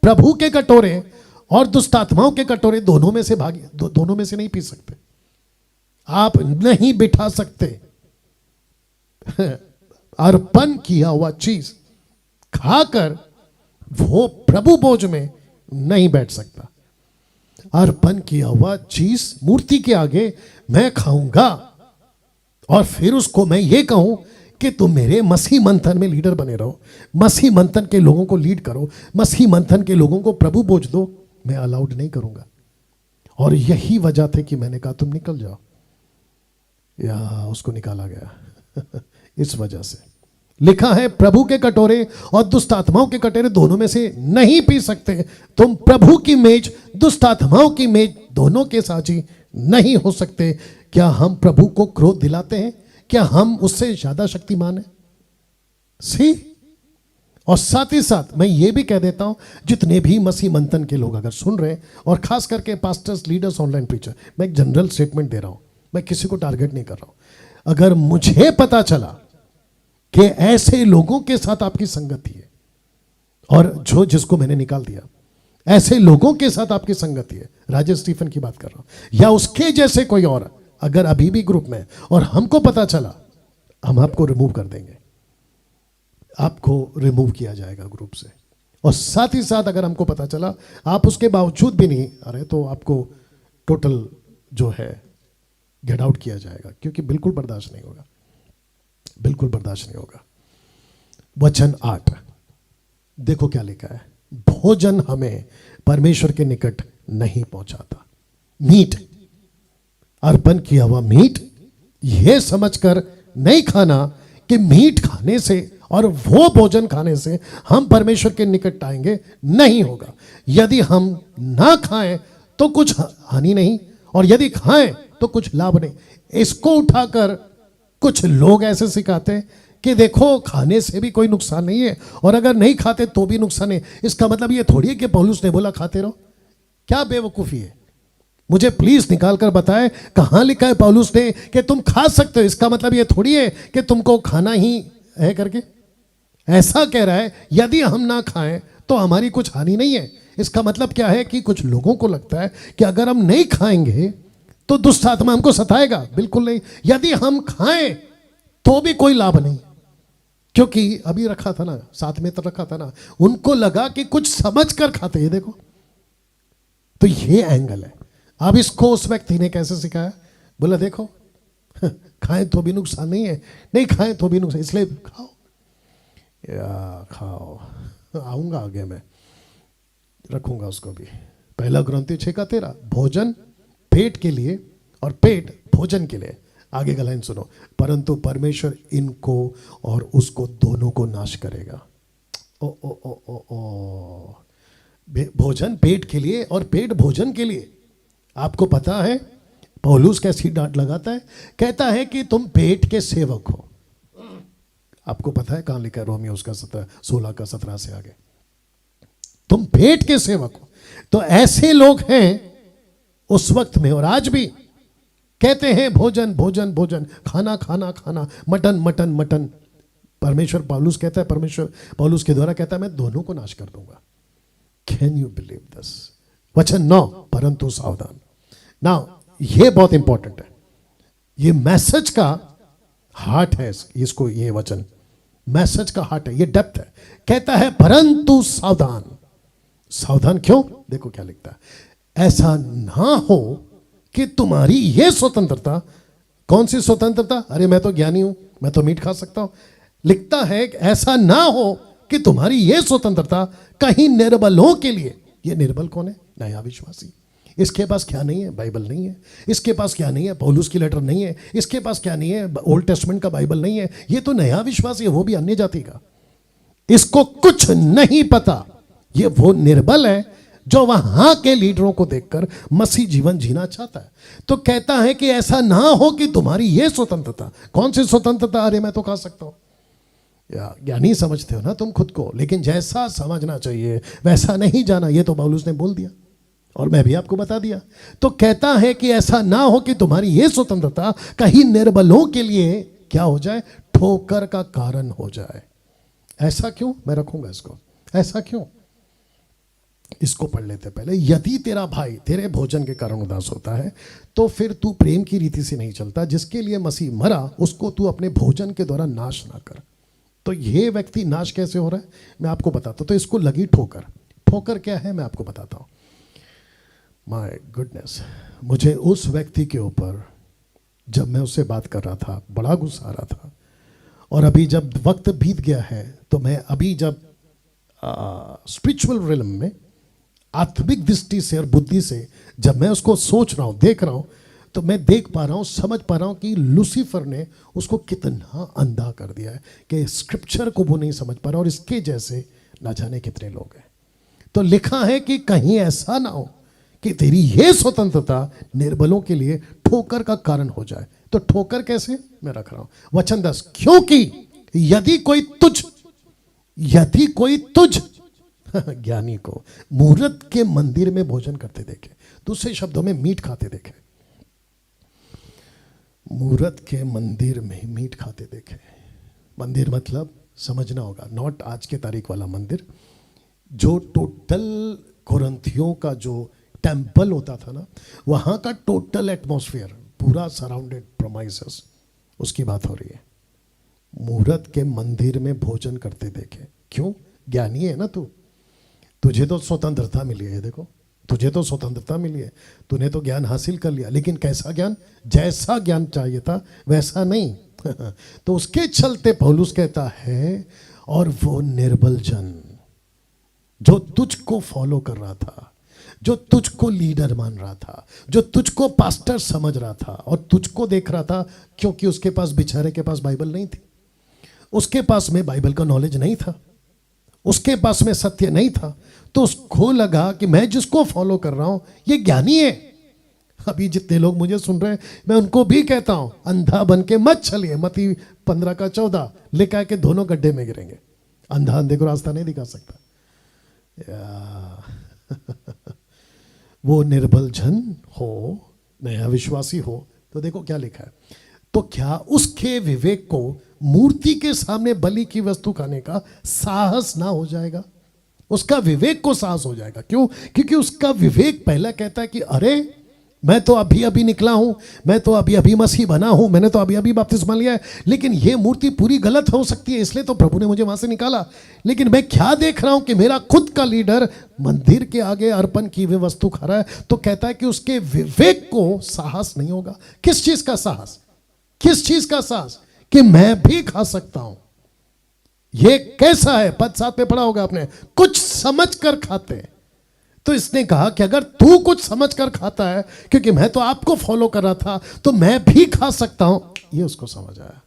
S1: प्रभु के कटोरे और दुष्ट आत्माओं के कटोरे दोनों में से दोनों में से नहीं पी सकते, आप नहीं बिठा सकते। अर्पण किया हुआ चीज खाकर वो प्रभु भोज में नहीं बैठ सकता। अर्पण किया हुआ चीज मूर्ति के आगे मैं खाऊंगा और फिर उसको मैं ये कहूं कि तुम मेरे मसीह मंथन में लीडर बने रहो, मसीह मंथन के लोगों को लीड करो, मसीह मंथन के लोगों को प्रभु भोज दो, मैं अलाउड नहीं करूंगा। और यही वजह थी कि मैंने कहा तुम निकल जाओ, या उसको निकाला गया। इस वजह से लिखा है प्रभु के कटोरे और दुष्ट आत्माओं के कटोरे दोनों में से नहीं पी सकते। तुम प्रभु की मेज, दुष्ट आत्माओं की मेज, दोनों के साझी नहीं हो सकते। क्या हम प्रभु को क्रोध दिलाते हैं? क्या हम उससे ज्यादा शक्तिमान हैं? सी। और साथ ही साथ मैं ये भी कह देता हूं, जितने भी मसीह मंथन के लोग अगर सुन रहे हैं, और खास करके पास्टर्स, लीडर्स, ऑनलाइन प्रीचर, मैं एक जनरल स्टेटमेंट दे रहा हूं, मैं किसी को टारगेट नहीं कर रहा हूं। अगर मुझे पता चला कि ऐसे लोगों के साथ आपकी संगति है, और जिसको मैंने निकाल दिया, ऐसे लोगों के साथ आपकी संगति है, राजेश स्टीफन की बात कर रहा हूं, या उसके जैसे कोई और अगर अभी भी ग्रुप में, और हमको पता चला, हम आपको रिमूव कर देंगे, आपको रिमूव किया जाएगा ग्रुप से। और साथ ही साथ अगर हमको पता चला आप उसके बावजूद भी नहीं आ रहे, तो आपको टोटल जो है गेट आउट किया जाएगा, क्योंकि बिल्कुल बर्दाश्त नहीं होगा, बिल्कुल बर्दाश्त नहीं होगा। वचन 8 देखो क्या लिखा है। भोजन हमें परमेश्वर के निकट नहीं पहुंचाता। मीट, अर्पण किया हुआ मीट, यह समझकर नहीं खाना कि मीट खाने से और वो भोजन खाने से हम परमेश्वर के निकट आएंगे, नहीं होगा। यदि हम ना खाएं तो कुछ हानि नहीं, और यदि खाएं तो कुछ लाभ नहीं। इसको उठाकर कुछ लोग ऐसे सिखाते हैं कि देखो खाने से भी कोई नुकसान नहीं है, और अगर नहीं खाते तो भी नुकसान है। इसका मतलब ये थोड़ी है कि पौलुस ने बोला खाते रहो। क्या बेवकूफ़ी है? मुझे प्लीज निकाल कर बताएं कहां लिखा है पौलुस ने कि तुम खा सकते हो। इसका मतलब ये थोड़ी है कि तुमको खाना ही है करके। ऐसा कह रहा है यदि हम ना खाएं तो हमारी कुछ हानि नहीं है। इसका मतलब क्या है कि कुछ लोगों को लगता है कि अगर हम नहीं खाएंगे तो दुष्ट आत्मा हमको सताएगा। बिल्कुल नहीं। यदि हम खाएं तो भी कोई लाभ नहीं, क्योंकि अभी रखा था ना, साथ में तो रखा था ना, उनको लगा कि कुछ समझ कर खाते हैं। देखो, तो ये एंगल है। अब इसको उस व्यक्ति ने कैसे सिखाया? बोला देखो, खाएं तो भी नुकसान नहीं है, नहीं खाएं तो भी नुकसान, इसलिए खाओ या खाओ। आऊंगा आगे, मैं रखूंगा उसको भी। 1 कुरिन्थियों 6:13, भोजन पेट के लिए और पेट भोजन के लिए। आगे का लाइन सुनो, परंतु परमेश्वर इनको और उसको दोनों को नाश करेगा। ओ ओ ओ ओ ओ, भोजन पेट के लिए और पेट भोजन के लिए। आपको पता है पौलुस कैसी डांट लगाता है? कहता है कि तुम पेट के सेवक हो। आपको पता है कहां लिखा है? रोमियो उसका 16 का 17 से आगे, तुम पेट के सेवक हो। तो ऐसे लोग हैं उस वक्त में और आज भी, कहते हैं भोजन भोजन भोजन, खाना खाना खाना, मटन मटन मटन। परमेश्वर, पौलुस कहता है, परमेश्वर पौलुस के द्वारा कहता है मैं दोनों को नाश कर दूंगा। Can you believe this? वचन 9, परंतु सावधान। नाउ ये बहुत इंपॉर्टेंट है, ये मैसेज का हार्ट है इसको, ये वचन मैसेज का हार्ट है, ये डेप्थ है। कहता है परंतु सावधान। सावधान क्यों? देखो क्या लिखता है, ऐसा ना हो कि तुम्हारी ये स्वतंत्रता। कौन सी स्वतंत्रता? अरे मैं तो ज्ञानी हूं, मैं तो मीट खा सकता हूं। लिखता है ऐसा ना हो कि तुम्हारी ये स्वतंत्रता कहीं निर्बलों के लिए। ये निर्बल कौन है? नया विश्वासी। इसके पास क्या नहीं है? बाइबल नहीं है। इसके पास क्या नहीं है? पौलुस की लेटर नहीं है। इसके पास क्या नहीं है? ओल्ड टेस्टमेंट का बाइबल नहीं है। ये तो नया विश्वासी है, वो भी अन्य जाति का। इसको कुछ नहीं पता। ये वो निर्बल है जो वहां के लीडरों को देखकर मसीह जीवन जीना चाहता है। तो कहता है कि ऐसा ना हो कि तुम्हारी ये स्वतंत्रता। कौन सी स्वतंत्रता? अरे मैं तो खा सकता हूं। या ज्ञानी समझते हो ना तुम खुद को, लेकिन जैसा समझना चाहिए वैसा नहीं जाना। ये तो पौलुस ने बोल दिया और मैं भी आपको बता दिया। तो कहता है कि ऐसा ना हो कि तुम्हारी ये स्वतंत्रता कहीं निर्बलों के लिए क्या हो जाए? ठोकर का कारण हो जाए। ऐसा क्यों? मैं रखूंगा इसको। ऐसा क्यों? इसको पढ़ लेते पहले। यदि तेरा भाई तेरे भोजन के कारण उदास होता है तो फिर तू प्रेम की रीति से नहीं चलता। जिसके लिए मसीह मरा उसको तू अपने भोजन के द्वारा नाश ना कर। तो ये व्यक्ति नाश कैसे हो रहा है मैं आपको बताता हूं। तो इसको लगी ठोकर। ठोकर क्या है मैं आपको बताता हूं। माय गुडनेस, मुझे उस व्यक्ति के ऊपर जब मैं उससे बात कर रहा था बड़ा गुस्सा आ रहा था। और अभी जब वक्त बीत गया है तो मैं अभी जब स्पिरिचुअल रिलम में आत्मिक दृष्टि से और बुद्धि से जब मैं उसको सोच रहा हूं, देख रहा हूं, तो मैं देख पा रहा हूं, समझ पा रहा हूं कि लूसीफर ने उसको कितना अंधा कर दिया है कि स्क्रिप्चर को वो नहीं समझ पा रहा। और इसके जैसे ना जाने कितने लोग हैं। तो लिखा है कि कहीं ऐसा ना हो कि तेरी ये स्वतंत्रता निर्बलों के लिए ठोकर का कारण हो जाए। तो ठोकर कैसे मैं रख रहा हूं। वचन 10, क्योंकि यदि कोई तुझ ज्ञानी को मूर्त के मंदिर में भोजन करते देखे, दूसरे शब्दों में मीट खाते देखे, मूर्त के मंदिर में मीट खाते देखे। मंदिर मतलब समझना होगा, नॉट आज के तारीख वाला मंदिर, जो टोटल कुरिन्थियों का जो टेम्पल होता था ना, वहां का टोटल एटमॉस्फेयर, पूरा सराउंडेड प्रोमाइसेस, उसकी बात हो रही है। मूर्त के मंदिर में भोजन करते देखे। क्यों? ज्ञानी है ना तू, तुझे तो स्वतंत्रता मिली है। देखो, तुझे तो स्वतंत्रता मिली है, तूने तो ज्ञान हासिल कर लिया। लेकिन कैसा ज्ञान? जैसा ज्ञान चाहिए था वैसा नहीं। तो उसके चलते पौलुस कहता है, और वो निर्बल जन जो तुझको फॉलो कर रहा था, जो तुझको लीडर मान रहा था, जो तुझको पास्टर समझ रहा था और तुझको देख रहा था, क्योंकि उसके पास, बेचारे के पास बाइबल नहीं थी, उसके पास में बाइबल का नॉलेज नहीं था, उसके पास में सत्य नहीं था। तो उसको लगा कि मैं जिसको फॉलो कर रहा हूं ये ज्ञानी है। अभी जितने लोग मुझे सुन रहे हैं मैं उनको भी कहता हूं, अंधा बन के मत चलिए। मत्ती 15:14 लिखा है कि दोनों गड्ढे में गिरेंगे। अंधा अंधे को रास्ता नहीं दिखा सकता। वो निर्बल जन हो, नया विश्वासी हो, तो देखो क्या लिखा है। तो क्या उसके विवेक को मूर्ति के सामने बलि की वस्तु खाने का साहस ना हो जाएगा? उसका विवेक को साहस हो जाएगा। क्यों? क्योंकि उसका विवेक पहला कहता है कि अरे मैं तो अभी अभी निकला हूं, मैं तो अभी अभी मसीह बना हूं, मैंने तो अभी अभी बपतिस्मा लिया है, लेकिन ये मूर्ति पूरी गलत हो सकती है, इसलिए तो प्रभु ने मुझे वहां से निकाला। लेकिन मैं क्या देख रहा हूं कि मेरा खुद का लीडर मंदिर के आगे अर्पण की हुई वस्तु खा रहा है, तो कहता है कि उसके विवेक को साहस नहीं होगा। किस चीज का साहस? किस चीज का साहस? कि मैं भी खा सकता हूं। ये कैसा है? पद 7 में पढ़ा होगा आपने, कुछ समझ कर खाते हैं। तो इसने कहा कि अगर तू कुछ समझ कर खाता है, क्योंकि मैं तो आपको फॉलो कर रहा था, तो मैं भी खा सकता हूं। ये उसको समझ आया।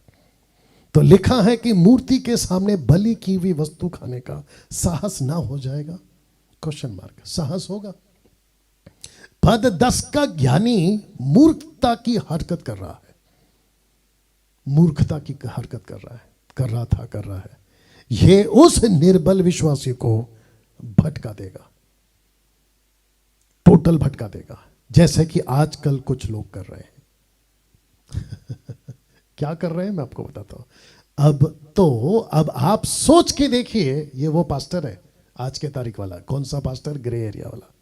S1: तो लिखा है कि मूर्ति के सामने बलि की हुई वस्तु खाने का साहस ना हो जाएगा? Question mark. साहस होगा। पद 10 का ज्ञानी मूर्खता की हरकत कर रहा है। मूर्खता की हरकत कर रहा है, कर रहा है। यह उस निर्बल विश्वासी को भटका देगा, टोटल भटका देगा, जैसे कि आजकल कुछ लोग कर रहे हैं। क्या कर रहे हैं मैं आपको बताता हूं। अब आप सोच के देखिए, ये वो पास्टर है आज के तारीख वाला। कौन सा पास्टर? ग्रे एरिया वाला,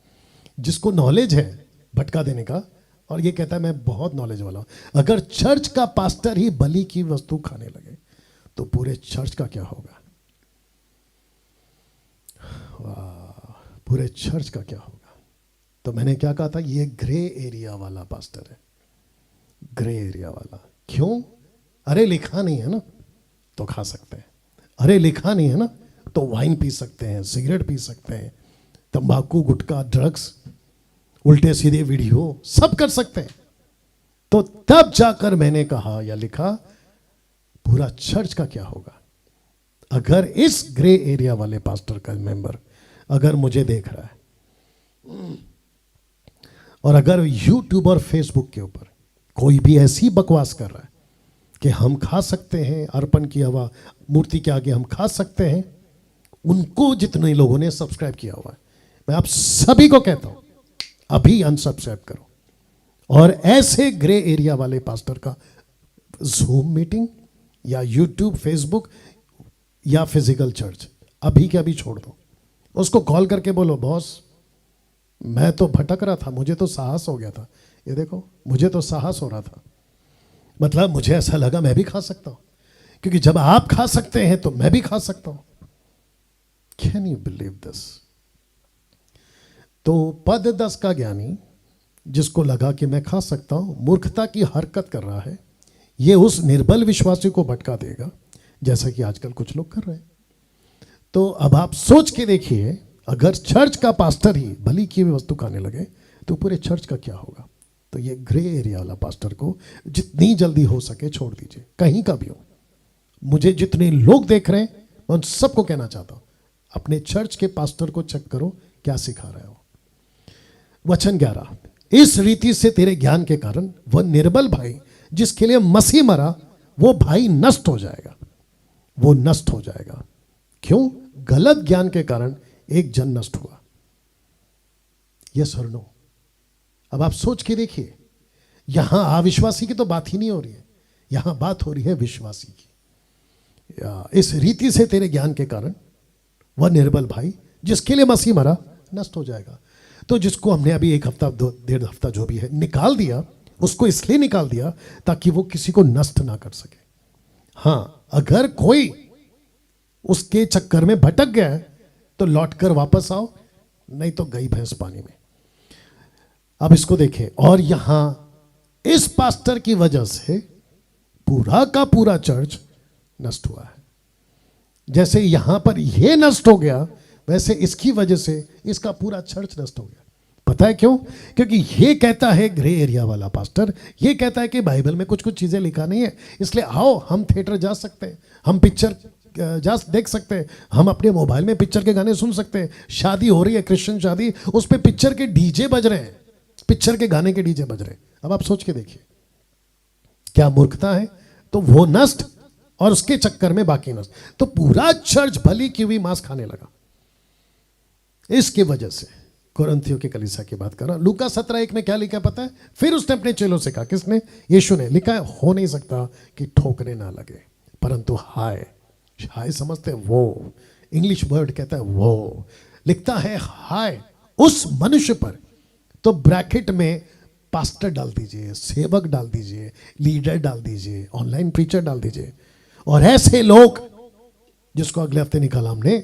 S1: जिसको नॉलेज है भटका देने का, और ये कहता है मैं बहुत नॉलेज वाला हूं। अगर चर्च का पास्टर ही बलि की वस्तु खाने लगे तो पूरे चर्च का क्या होगा? वाह, पूरे चर्च का क्या होगा? तो मैंने क्या कहा था, ये ग्रे एरिया वाला पास्टर है। ग्रे एरिया वाला। क्यों? अरे लिखा नहीं है ना तो खा सकते हैं, अरे लिखा नहीं है ना तो वाइन पी सकते हैं, सिगरेट पी सकते हैं, तंबाकू, गुटखा, ड्रग्स, उल्टे सीधे वीडियो सब कर सकते हैं। तो तब जाकर मैंने कहा या लिखा, पूरा चर्च का क्या होगा? अगर इस ग्रे एरिया वाले पास्टर का मेंबर अगर मुझे देख रहा है, और अगर यूट्यूब और फेसबुक के ऊपर कोई भी ऐसी बकवास कर रहा है कि हम खा सकते हैं अर्पण की हवा मूर्ति के आगे, हम खा सकते हैं, उनको जितने लोगों ने सब्सक्राइब किया हुआ है, मैं आप सभी को कहता हूं अभी अनसब्सक्राइब करो। और ऐसे ग्रे एरिया वाले पास्टर का जूम मीटिंग या यूट्यूब, फेसबुक या फिजिकल चर्च अभी के अभी छोड़ दो। उसको कॉल करके बोलो, बॉस मैं तो भटक रहा था, मुझे तो साहस हो गया था, ये देखो मुझे तो साहस हो रहा था, मतलब मुझे ऐसा लगा मैं भी खा सकता हूं, क्योंकि जब आप खा सकते हैं तो मैं भी खा सकता हूं। Can you believe this? तो पद 10 का ज्ञानी, जिसको लगा कि मैं खा सकता हूं, मूर्खता की हरकत कर रहा है। यह उस निर्बल विश्वासी को भटका देगा, जैसा कि आजकल कुछ लोग कर रहे हैं। तो अब आप सोच के देखिए, अगर चर्च का पास्टर ही बलि की हुई वस्तु खाने लगे तो पूरे चर्च का क्या होगा? तो ये ग्रे एरिया वाला पास्टर को जितनी जल्दी हो सके छोड़ दीजिए, कहीं का भी हो। मुझे जितने लोग देख रहे हैं मैं उन सबको कहना चाहता हूं, अपने चर्च के पास्टर को चेक करो क्या सिखा रहे हो। वचन 11, इस रीति से तेरे ज्ञान के कारण वह निर्बल भाई जिसके लिए मसीह मरा, वो भाई नष्ट हो जाएगा, वो नष्ट हो जाएगा। क्यों? गलत ज्ञान के कारण एक जन नष्ट हुआ। यस और नो? अब आप सोच के देखिए, यहां अविश्वासी की तो बात ही नहीं हो रही है, यहां बात हो रही है विश्वासी की। इस रीति से तेरे ज्ञान के कारण वह निर्बल भाई जिसके लिए मसीह मरा नष्ट हो जाएगा। तो जिसको हमने अभी 1 हफ्ता 1.5 हफ्ता जो भी है निकाल दिया, उसको इसलिए निकाल दिया ताकि वो किसी को नष्ट ना कर सके। हां, अगर कोई उसके चक्कर में भटक गया है तो लौटकर वापस आओ, नहीं तो गई भैंस पानी में। अब इसको देखें, और यहां इस पास्टर की वजह से पूरा का पूरा चर्च नष्ट हुआ है। जैसे यहां पर यह नष्ट हो गया, वैसे इसकी वजह से इसका पूरा चर्च नष्ट हो गया। पता है क्यों? क्योंकि ये कहता है ग्रे एरिया वाला पास्टर, ये कहता है कि बाइबल में कुछ कुछ चीजें लिखा नहीं है, इसलिए आओ हम थिएटर जा सकते हैं, हम पिक्चर जा देख सकते हैं, हम अपने मोबाइल में पिक्चर के गाने सुन सकते हैं। शादी हो रही है, क्रिश्चियन शादी, उस पर पिक्चर के डीजे बज रहे हैं, पिक्चर के गाने के डीजे बज रहे हैं। अब आप सोच के देखिए क्या मूर्खता है। तो वो नष्ट और उसके चक्कर में बाकी नष्ट। तो पूरा चर्च भली की हुई मांस खाने लगा इसकी वजह से। कुरिन्थियों की कलीसिया की बात कर रहा हूं। लूका 17:1 में क्या लिखा पता है? फिर उसने अपने चेलों से कहा, किसने? यीशु ने। लिखा है, हो नहीं सकता कि ठोकरे ना लगे, परंतु हाय, हाय समझते हैं वो, इंग्लिश वर्ड कहता है वो, लिखता है हाय उस मनुष्य पर, तो ब्रैकेट में पास्टर डाल दीजिए, सेवक डाल दीजिए, लीडर डाल दीजिए, ऑनलाइन प्रीचर डाल दीजिए, और ऐसे लोग जिसको अगले हफ्ते निकाला हमने,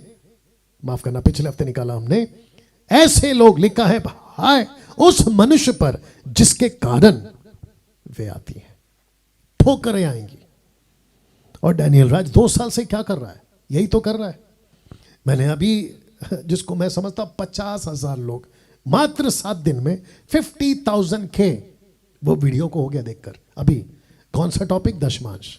S1: माफ करना पिछले हफ्ते निकाला हमने, ऐसे लोग लिखा है हाय उस मनुष्य पर जिसके कारण वे आती हैं, ठोकरें आएंगी। और डैनियल राज 2 साल से क्या कर रहा है? यही तो कर रहा है। मैंने अभी, जिसको मैं समझता 50,000 लोग मात्र 7 दिन में 50,000 के वो वीडियो को हो गया देखकर। अभी कौन सा टॉपिक? दशमांश।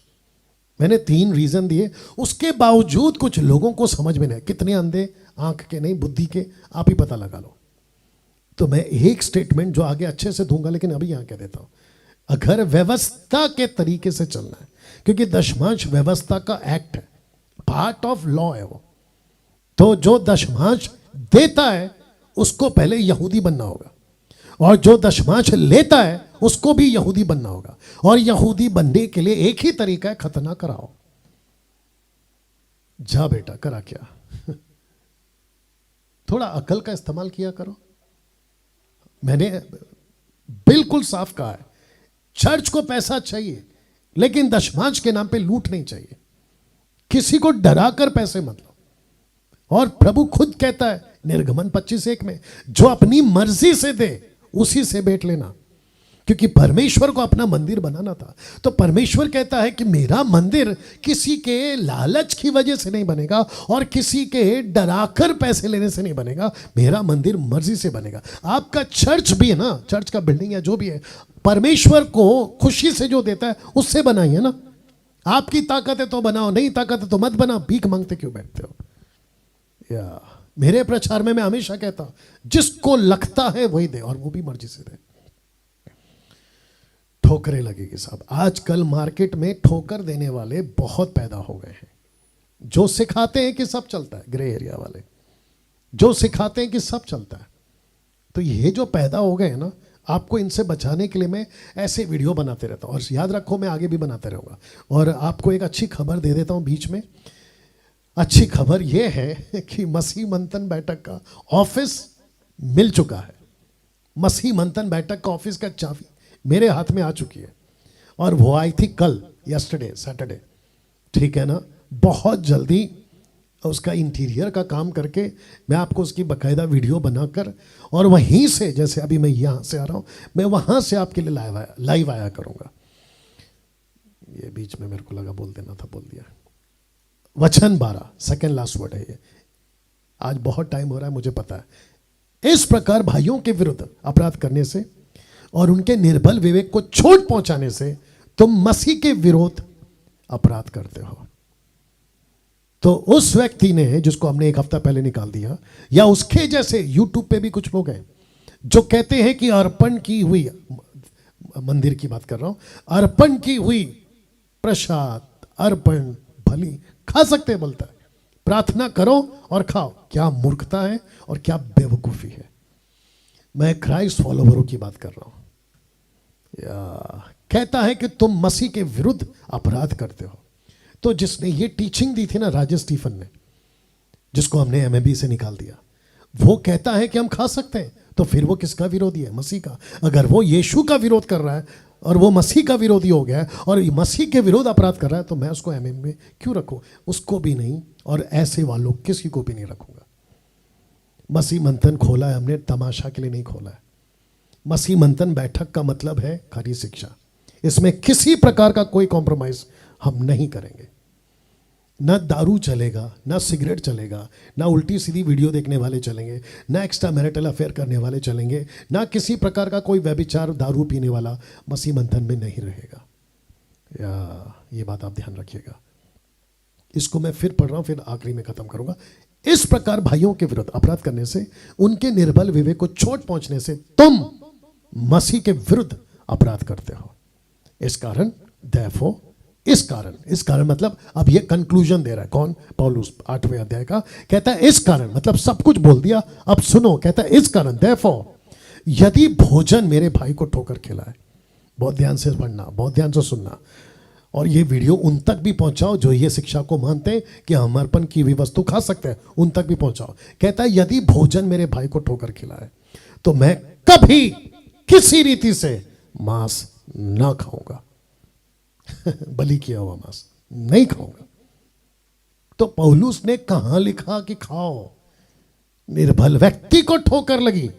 S1: मैंने 3 रीजन दिए, उसके बावजूद कुछ लोगों को समझ में नहीं। कितने अंधे, आंख के नहीं बुद्धि के, आप ही पता लगा लो। तो मैं एक स्टेटमेंट जो आगे अच्छे से दूंगा, लेकिन अभी यहां कह देता हूं, अगर व्यवस्था के तरीके से चलना है, क्योंकि दशमांश व्यवस्था का एक्ट है, पार्ट ऑफ लॉ है वो, तो जो दशमांश देता है उसको पहले यहूदी बनना होगा, और जो दशमांश लेता है उसको भी यहूदी बनना होगा। और यहूदी बनने के लिए एक ही तरीका है, खतना कराओ। जा बेटा, करा क्या? थोड़ा अकल का इस्तेमाल किया करो। मैंने बिल्कुल साफ कहा है, चर्च को पैसा चाहिए, लेकिन दशमांश के नाम पे लूट नहीं चाहिए। किसी को डरा कर पैसे मत लो। और प्रभु खुद कहता है निर्गमन 25:1 में, जो अपनी मर्जी से दे उसी से भेंट लेना, क्योंकि परमेश्वर को अपना मंदिर बनाना था। तो परमेश्वर कहता है कि मेरा मंदिर किसी के लालच की वजह से नहीं बनेगा और किसी के डराकर पैसे लेने से नहीं बनेगा। मेरा मंदिर मर्जी से बनेगा। आपका चर्च भी है ना, चर्च का बिल्डिंग या जो भी है, परमेश्वर को खुशी से जो देता है उससे बनाइए ना। आपकी ताकत है तो बनाओ, नहीं ताकत है तो मत बनाओ। भीख मांगते क्यों बैठते हो? या मेरे प्रचार में मैं हमेशा कहता हूं, जिसको लगता है वही दे, और वो भी मर्जी से दे। ठोकरें लगेगी साहब। आजकल मार्केट में ठोकर देने वाले बहुत पैदा हो गए हैं, जो सिखाते हैं कि सब चलता है, ग्रे एरिया वाले जो सिखाते हैं कि सब चलता है। तो ये जो पैदा हो गए हैं ना, आपको इनसे बचाने के लिए मैं ऐसे वीडियो बनाते रहता हूं, और याद रखो मैं आगे भी बनाते रहूंगा। और आपको एक अच्छी खबर दे देता हूं बीच में। अच्छी खबर यह है कि मसीह मंथन बैठक का ऑफिस मिल चुका है। मसीह मंथन बैठक का ऑफिस का चाबी मेरे हाथ में आ चुकी है, और वो आई थी कल, यस्टरडे, सैटरडे, ठीक है ना। बहुत जल्दी उसका इंटीरियर का काम करके मैं आपको उसकी बाकायदा वीडियो बनाकर, और वहीं से, जैसे अभी मैं यहाँ से आ रहा हूँ, मैं वहाँ से आपके लिए लाइव आया करूँगा। ये बीच में मेरे को लगा बोल देना था, बोल दिया। वचन 12 सेकेंड लास्ट वर्ड है ये। आज बहुत टाइम हो रहा है, मुझे पता है। इस प्रकार भाइयों के विरुद्ध अपराध करने से और उनके निर्बल विवेक को चोट पहुंचाने से तुम मसीह के विरोध अपराध करते हो। तो उस व्यक्ति ने, जिसको हमने एक हफ्ता पहले निकाल दिया, या उसके जैसे यूट्यूब पे भी कुछ लोग हैं जो कहते हैं कि अर्पण की हुई, मंदिर की बात कर रहा हूं, अर्पण की हुई प्रसाद, अर्पण भली खा सकते हैं, बोलता है प्रार्थना करो और खाओ। क्या मूर्खता है और क्या बेवकूफी है। मैं क्राइस्ट फॉलोवरों की बात कर रहा हूं। कहता है कि तुम मसीह के विरुद्ध अपराध करते हो। तो जिसने ये टीचिंग दी थी ना, राजेश स्टीफन ने, जिसको हमने एमएबी से निकाल दिया, वो कहता है कि हम खा सकते हैं। तो फिर वो किसका विरोधी है? मसीह का। अगर वो यीशु का विरोध कर रहा है और वो मसीह का विरोधी हो गया है और मसीह के विरोध अपराध कर रहा है, तो मैं उसको एमएम में क्यों रखूं? उसको भी नहीं, और ऐसे वालों किसी को भी नहीं रखूंगा। मसीह मंथन खोला है हमने, तमाशा के लिए नहीं खोला है। मसीह मंथन बैठक का मतलब है खरी शिक्षा। इसमें किसी प्रकार का कोई कॉम्प्रोमाइज हम नहीं करेंगे। ना दारू चलेगा, ना सिगरेट चलेगा, ना उल्टी सीधी वीडियो देखने वाले चलेंगे, ना एक्स्ट्रा मैरिटल अफेयर करने वाले चलेंगे, ना किसी प्रकार का कोई व्यभिचार, दारू पीने वाला मसीह मंथन में नहीं रहेगा। ये बात आप ध्यान रखिएगा। इसको मैं फिर पढ़ रहा हूं, फिर आखिरी में खत्म करूंगा। इस प्रकार भाइयों के विरुद्ध अपराध करने से, उनके निर्बल विवेक को चोट पहुंचने से तुम मसीह के विरुद्ध अपराध करते हो। इस कारण therefore, इस कारण मतलब अब ये कंक्लूजन दे रहा है कौन? पौलुस 8वें अध्याय का। कहता है इस कारण, मतलब सब कुछ बोल दिया, अब सुनो। कहता है इस कारण therefore, यदि भोजन मेरे भाई को ठोकर खिलाए, बहुत ध्यान से पढ़ना, बहुत ध्यान से सुनना, और ये वीडियो उन तक भी पहुंचाओ जो ये शिक्षा को मानते हैं कि हम अर्पण की हुई वस्तु खा सकते हैं, उन तक भी पहुंचाओ। कहता है यदि भोजन मेरे भाई को ठोकर खिलाए तो मैं कभी किसी रीति से मांस ना खाऊंगा। बलि किया हुआ मांस नहीं खाऊंगा। तो पौलुस ने कहां लिखा कि खाओ? निर्बल व्यक्ति को ठोकर लगी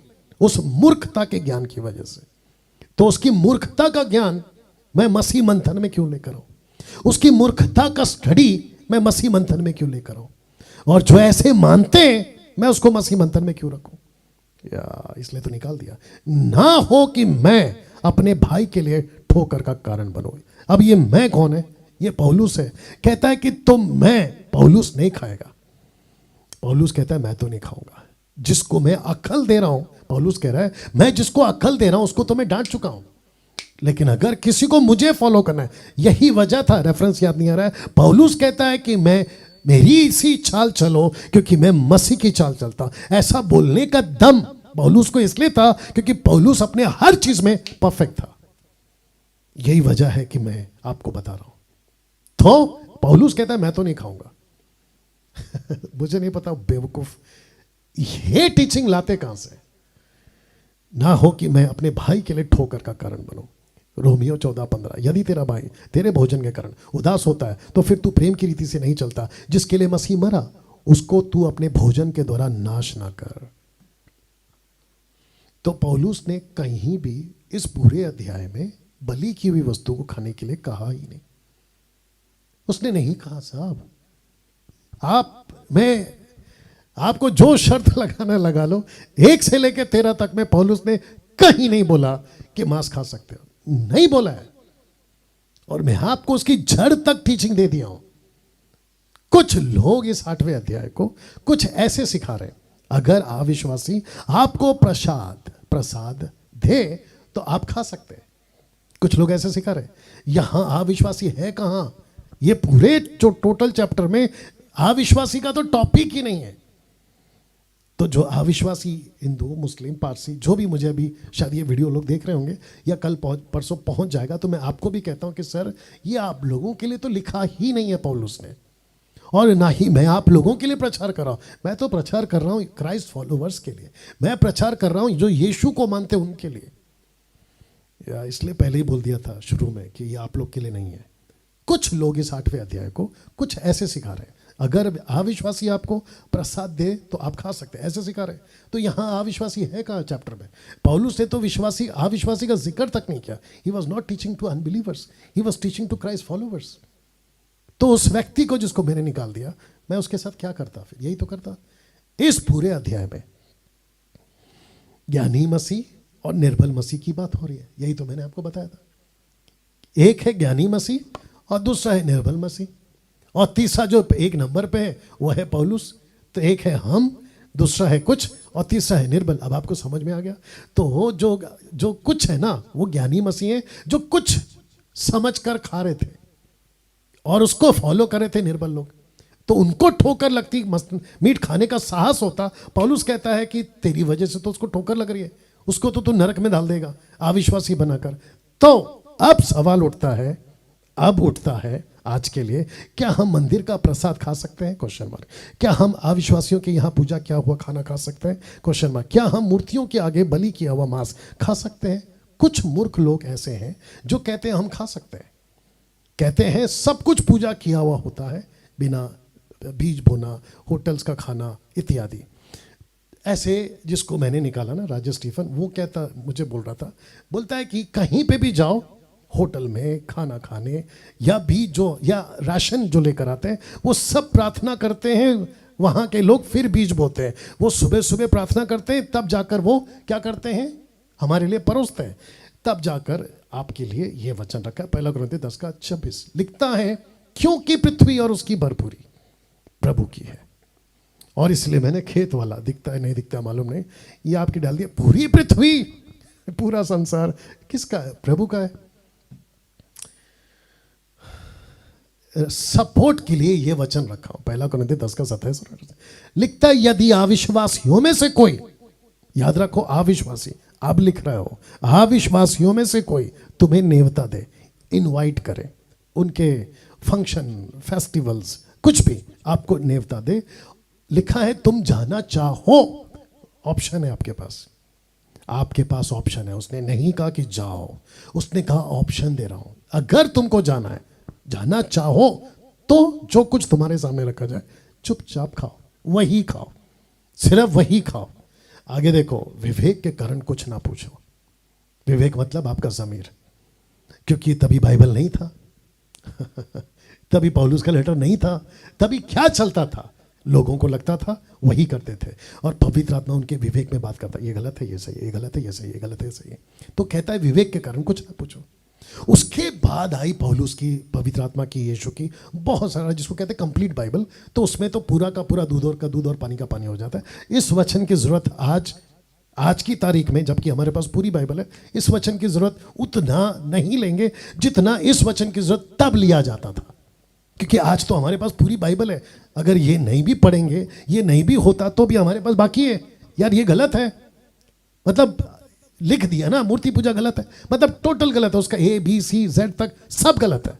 S1: उस मूर्खता के ज्ञान की वजह से। तो उसकी मूर्खता का ज्ञान मैं मसीह मंथन में क्यों लेकर आऊं? उसकी मूर्खता का स्टडी मैं मसीह मंथन में क्यों लेकर आऊं? और जो ऐसे मानते हैं मैं उसको मसीह मंथन में क्यों रखूं? या इसलिए तो निकाल दिया। ना हो कि मैं अपने भाई के लिए ठोकर का कारण बनूं। अब ये मैं कौन है? ये पौलुस है। कहता है कि तुम मैं पौलुस नहीं खाएगा। पौलुस कहता है मैं तो नहीं खाऊंगा। जिसको मैं अक्ल दे रहा हूं, पौलुस कह रहा है मैं जिसको अक्ल दे रहा हूं उसको तो मैं डांट चुका हूं, लेकिन अगर किसी को मुझे फॉलो करना है, यही वजह था, रेफरेंस याद नहीं आ रहा है, पौलुस कहता है कि मैं मेरी इसी चाल चलो क्योंकि मैं मसीह की चाल चलता। ऐसा बोलने का दम पौलुस को इसलिए था क्योंकि पौलुस अपने हर चीज में परफेक्ट था। यही वजह है कि मैं आपको बता रहा हूं। तो पौलुस कहता है मैं तो नहीं खाऊंगा। मुझे नहीं पता बेवकूफ ये टीचिंग लाते कहां से? ना हो कि मैं अपने भाई के लिए ठोकर का कारण बनूं। रोमियो 14:15, यदि तेरा भाई तेरे भोजन के कारण उदास होता है तो फिर तू प्रेम की रीति से नहीं चलता। जिसके लिए मसीह मरा उसको तू अपने भोजन के द्वारा नाश ना कर। तो पौलुस ने कहीं भी इस पूरे अध्याय में बलि की हुई वस्तु को खाने के लिए कहा ही नहीं। उसने नहीं कहा साहब मैं आपको जो शर्त लगाना लगा लो, 1 से लेकर 13 तक में पौलुस ने कहीं नहीं बोला कि मांस खा सकते हो, नहीं बोला है। और मैं आपको उसकी जड़ तक टीचिंग दे दिया हूं। कुछ लोग इस 8वें अध्याय को कुछ ऐसे सिखा रहे हैं, अगर अविश्वासी आपको प्रसाद दे तो आप खा सकते हैं। कुछ लोग ऐसे सिखा रहे हैं। यहां अविश्वासी है कहां? ये पूरे जो टोटल चैप्टर में अविश्वासी का तो टॉपिक ही नहीं है। तो जो अविश्वासी हिंदू, मुस्लिम, पारसी, जो भी, मुझे अभी शायद ये वीडियो लोग देख रहे होंगे या कल परसों पहुंच जाएगा, तो मैं आपको भी कहता हूं कि सर ये आप लोगों के लिए तो लिखा ही नहीं है पौलुस ने, और ना ही मैं आप लोगों के लिए प्रचार कर रहा हूं। मैं तो प्रचार कर रहा हूं क्राइस्ट फॉलोवर्स के लिए। मैं प्रचार कर रहा हूं जो यीशु को मानते उनके लिए। या इसलिए पहले ही बोल दिया था शुरू में कि ये आप लोग के लिए नहीं है। कुछ लोग इस 8वें अध्याय को कुछ ऐसे सिखा रहे हैं, अगर अविश्वासी आपको प्रसाद दे तो आप खा सकते हैं, ऐसे सिखा रहे हैं। तो यहां अविश्वासी है कहां चैप्टर में? पौलुस ने तो अविश्वासी का जिक्र तक नहीं किया। He was not teaching to unbelievers, he was teaching to Christ followers. तो उस व्यक्ति को जिसको मैंने निकाल दिया, मैं उसके साथ क्या करता? फिर यही तो करता। इस पूरे अध्याय में ज्ञानी मसीह और निर्बल मसीह की बात हो रही है। यही तो मैंने आपको बताया था। एक है ज्ञानी मसीह और दूसरा है निर्बल मसीह, और तीसरा जो 1 नंबर पे है वो है पौलुस। तो एक है हम, दूसरा है कुछ, और तीसरा है निर्बल। अब आपको समझ में आ गया? तो जो कुछ है ना, वो ज्ञानी मसीह है जो कुछ समझ कर खा रहे थे और उसको फॉलो कर रहे थे निर्बल लोग। तो उनको ठोकर लगती, मीट खाने का साहस होता। पौलुस कहता है कि तेरी वजह से तो उसको ठोकर लग रही है, उसको तो तू नरक में डाल देगा अविश्वासी बनाकर। तो अब सवाल उठता है आज के लिए, क्या हम मंदिर का प्रसाद खा सकते हैं? Question mark. क्या हम अविश्वासियों के यहाँ पूजा किया हुआ खाना खा सकते हैं? Question mark. क्या हम मूर्तियों के आगे बलि किया हुआ मांस खा सकते हैं? कुछ मूर्ख लोग ऐसे हैं जो कहते हैं हम खा सकते हैं, कहते हैं सब कुछ पूजा किया हुआ होता है, बिना बीज बोना, होटल्स का खाना इत्यादि। ऐसे जिसको मैंने निकाला ना, राजेश स्टीफन, वो कहता, मुझे बोलता है कि कहीं पे भी जाओ होटल में खाना खाने, या भी जो या राशन जो लेकर आते हैं, वो सब प्रार्थना करते हैं। वहाँ के लोग फिर बीज बोते हैं। वो सुबह सुबह प्रार्थना करते हैं, तब जाकर वो क्या करते हैं? हमारे लिए परोसते हैं। तब जाकर आपके लिए ये वचन रखा है, 1 कुरिन्थियों 10:26 लिखता है, क्योंकि पृथ्वी और उसकी भरपूरी प्रभु की है। और इसलिए मैंने खेत वाला, दिखता है नहीं दिखता मालूम नहीं, ये आपकी डाल दिया। पूरी पृथ्वी, पूरा संसार किसका है? प्रभु का है। सपोर्ट के लिए ये वचन रखा हूं, 1 कुरिन्थियों 10:27 लिखता है, यदि अविश्वासियों में से कोई, याद रखो अविश्वासी, अब लिख रहे हो, अविश्वासियों में से कोई तुम्हें नेवता दे, इनवाइट करे, उनके फंक्शन, फेस्टिवल्स, कुछ भी आपको नेवता दे, लिखा है तुम जाना चाहो, ऑप्शन है आपके पास, आपके पास ऑप्शन है। उसने नहीं कहा कि जाओ, उसने कहा ऑप्शन दे रहा हूं, अगर तुमको जाना है, जाना चाहो, तो जो कुछ तुम्हारे सामने रखा जाए चुपचाप खाओ, वही खाओ, सिर्फ वही खाओ। आगे देखो, विवेक के कारण कुछ ना पूछो। विवेक मतलब आपका ज़मीर, क्योंकि तभी बाइबल नहीं था तभी पौलुस का लेटर नहीं था, तभी क्या चलता था, लोगों को लगता था वही करते थे, और पवित्र आत्मा उनके विवेक में बात करता, ये गलत है, ये सही है, ये गलत है, ये सही है, ये गलत है, ये सही है। तो कहता है विवेक के कारण कुछ ना पूछो। उसके बाद आई पौलुस की, पवित्र आत्मा की, यीशु की, बहुत सारा, जिसको कहते हैं कंप्लीट बाइबल। तो उसमें तो पूरा का पूरा दूध और का दूध और पानी का पानी हो जाता है। इस वचन की जरूरत आज की तारीख में, जबकि हमारे पास पूरी बाइबल है, इस वचन की जरूरत उतना नहीं लेंगे जितना इस वचन की जरूरत तब लिया जाता था, क्योंकि आज तो हमारे पास पूरी बाइबल है। अगर ये नहीं भी पढ़ेंगे, ये नहीं भी होता, तो भी हमारे पास बाकी है। यार ये गलत है, मतलब लिख दिया ना, मूर्ति पूजा गलत है, मतलब टोटल गलत है, उसका ABCZ तक सब गलत है।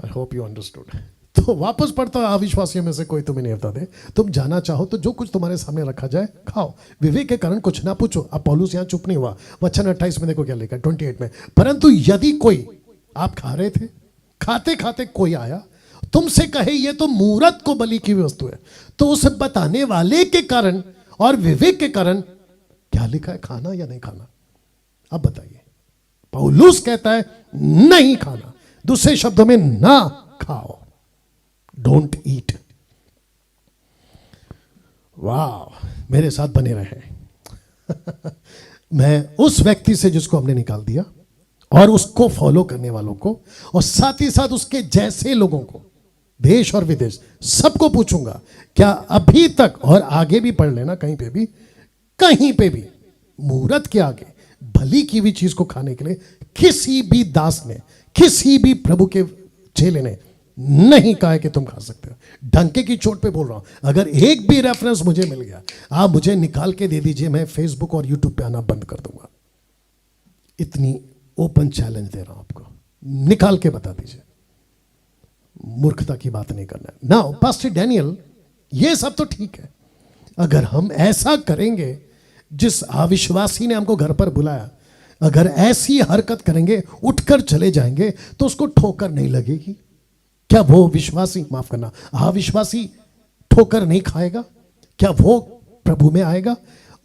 S1: I hope you understood. तो वापस पढ़ता, अविश्वासियों में से कोई तुम्हें नहीं होता दे, तुम जाना चाहो तो जो कुछ तुम्हारे सामने रखा जाए खाओ, विवेक के कारण कुछ ना पूछो। अब पौलुस यहां चुप नहीं हुआ। वचन 28 में देखो क्या लिखा है, 28 में, परंतु यदि कोई, आप खा रहे थे, खाते खाते कोई आया तुमसे कहे ये तो मूरत को बलि की वस्तु है, तो उस बताने वाले के कारण और विवेक के कारण क्या लिखा है, खाना या नहीं खाना? अब बताइए। पौलुस कहता है नहीं खाना, दूसरे शब्दों में ना खाओ, डोंट ईट। वाह, मेरे साथ बने रहे मैं उस व्यक्ति से जिसको हमने निकाल दिया, और उसको फॉलो करने वालों को, और साथ ही साथ उसके जैसे लोगों को, देश और विदेश, सबको पूछूंगा, क्या अभी तक, और आगे भी पढ़ लेना, कहीं पे भी मूरत के आगे भली की हुई चीज को खाने के लिए किसी भी दास ने, किसी भी प्रभु के चेले ने नहीं कहा है कि तुम खा सकते हो। डंके की चोट पे बोल रहा हूं, अगर एक भी रेफरेंस मुझे मिल गया, आप मुझे निकाल के दे दीजिए, मैं फेसबुक और यूट्यूब पे आना बंद कर दूंगा। इतनी ओपन चैलेंज दे रहा हूं आपको, निकाल के बता दीजिए। मूर्खता की बात नहीं करना है। नाउ पास्टर डैनियल, ये सब तो ठीक है, अगर हम ऐसा करेंगे, जिस अविश्वासी ने हमको घर पर बुलाया, अगर ऐसी हरकत करेंगे, उठकर चले जाएंगे, तो उसको ठोकर नहीं लगेगी क्या? वो विश्वासी, माफ करना, अविश्वासी ठोकर नहीं खाएगा क्या? वो प्रभु में आएगा?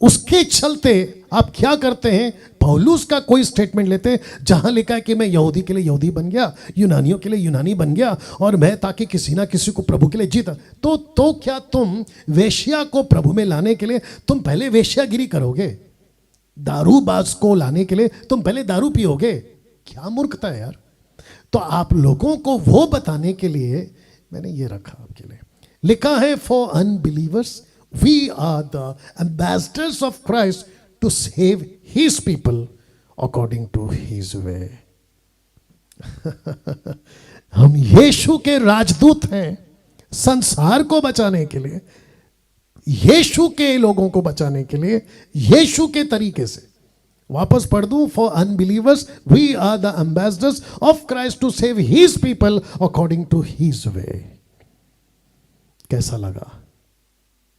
S1: उसके चलते आप क्या करते हैं, पौलुस का कोई स्टेटमेंट लेते हैं जहां लिखा है कि मैं यहूदी के लिए यहूदी बन गया, यूनानियों के लिए यूनानी बन गया, और मैं ताकि किसी ना किसी को प्रभु के लिए जीता। तो क्या तुम वेश्या को प्रभु में लाने के लिए तुम पहले वेश्यागिरी करोगे? दारूबाज को लाने के लिए तुम पहले दारू पियोगे? क्या मूर्खता है यार। तो आप लोगों को वो बताने के लिए मैंने ये रखा आपके लिए, लिखा है for unbelievers we are the ambassadors of Christ to save his people according to his way. हम यीशु के राजदूत हैं संसार को बचाने के लिए, यीशु के लोगों को बचाने के लिए, यीशु के तरीके से। वापस पढ़ दूं, for unbelievers we are the ambassadors of Christ to save his people according to his way. कैसा लगा?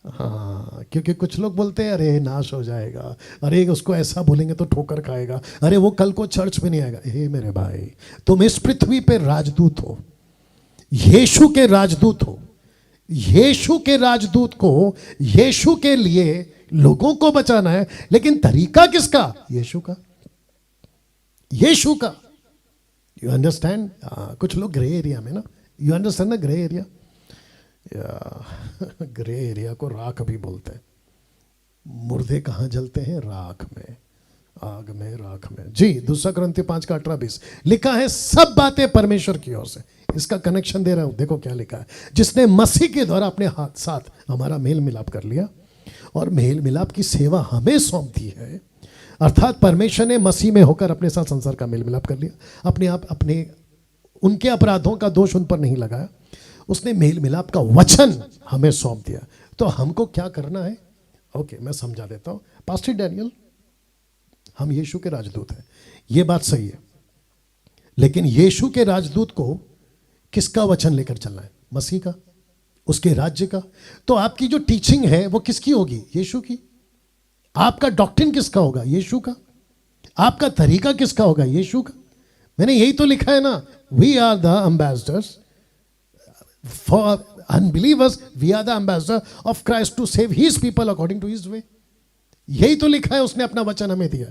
S1: हाँ, क्योंकि कुछ लोग बोलते हैं अरे नाश हो जाएगा, अरे उसको ऐसा बोलेंगे तो ठोकर खाएगा, अरे वो कल को चर्च में नहीं आएगा। हे मेरे भाई, तुम इस पृथ्वी पे राजदूत हो, यीशु के राजदूत हो। यीशु के राजदूत को यीशु के लिए लोगों को बचाना है, लेकिन तरीका किसका? यीशु का, यीशु का। You understand? कुछ लोग ग्रे एरिया में ना, यू अंडरस्टैंड ना, ग्रे एरिया, ग्रे एरिया को राख भी बोलते हैं। मुर्दे कहाँ जलते हैं? राख में, आग में, राख में। जी, 2 कुरिन्थियों 5:18-20 लिखा है, सब बातें परमेश्वर की ओर से। इसका कनेक्शन दे रहा हूं, देखो क्या लिखा है, जिसने मसीह के द्वारा अपने हाथ साथ हमारा मेल मिलाप कर लिया और मेल मिलाप की सेवा हमें सौंप दी है। अर्थात परमेश्वर ने मसीह में होकर अपने साथ संसार का मेल मिलाप कर लिया, अपने उनके अपराधों का दोष उन पर नहीं लगाया, उसने मेल मिलाप का वचन हमें सौंप दिया। तो हमको क्या करना है? ओके, मैं समझा देता हूं। पास्टर डैनियल, हम यीशु के राजदूत हैं, ये बात सही है, लेकिन यीशु के राजदूत को किसका वचन लेकर चलना है? मसीह का, उसके राज्य का। तो आपकी जो टीचिंग है वो किसकी होगी? यीशु की। आपका डॉक्ट्रिन किसका होगा? यीशु का। आपका तरीका किसका होगा? यीशु का। मैंने यही तो लिखा है ना, we are the ambassadors for unbelievers, we are the ambassador of Christ to save his people according to his way. यही तो लिखा है, उसने अपना वचन हमें दिया।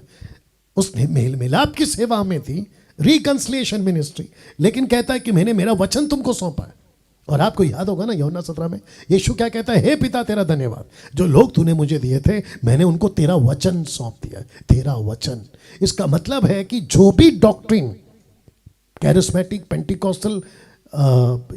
S1: उसने मेल मिलाप की सेवा हमें दी, रिकंसिलिएशन मिनिस्ट्री, लेकिन कहता है कि मैंने मेरा वचन तुमको सौंपा है। और आपको याद होगा ना यूहन्ना 17 में यीशु क्या कहता है? हे पिता तेरा धन्यवाद, जो लोग तूने मुझे दिए थे मैंने उनको तेरा वचन सौंप दिया। तेरा वचन, इसका मतलब है कि जो भी डॉक्ट्रिन, कैरिस्मेटिक, पेंटिकॉस्टल,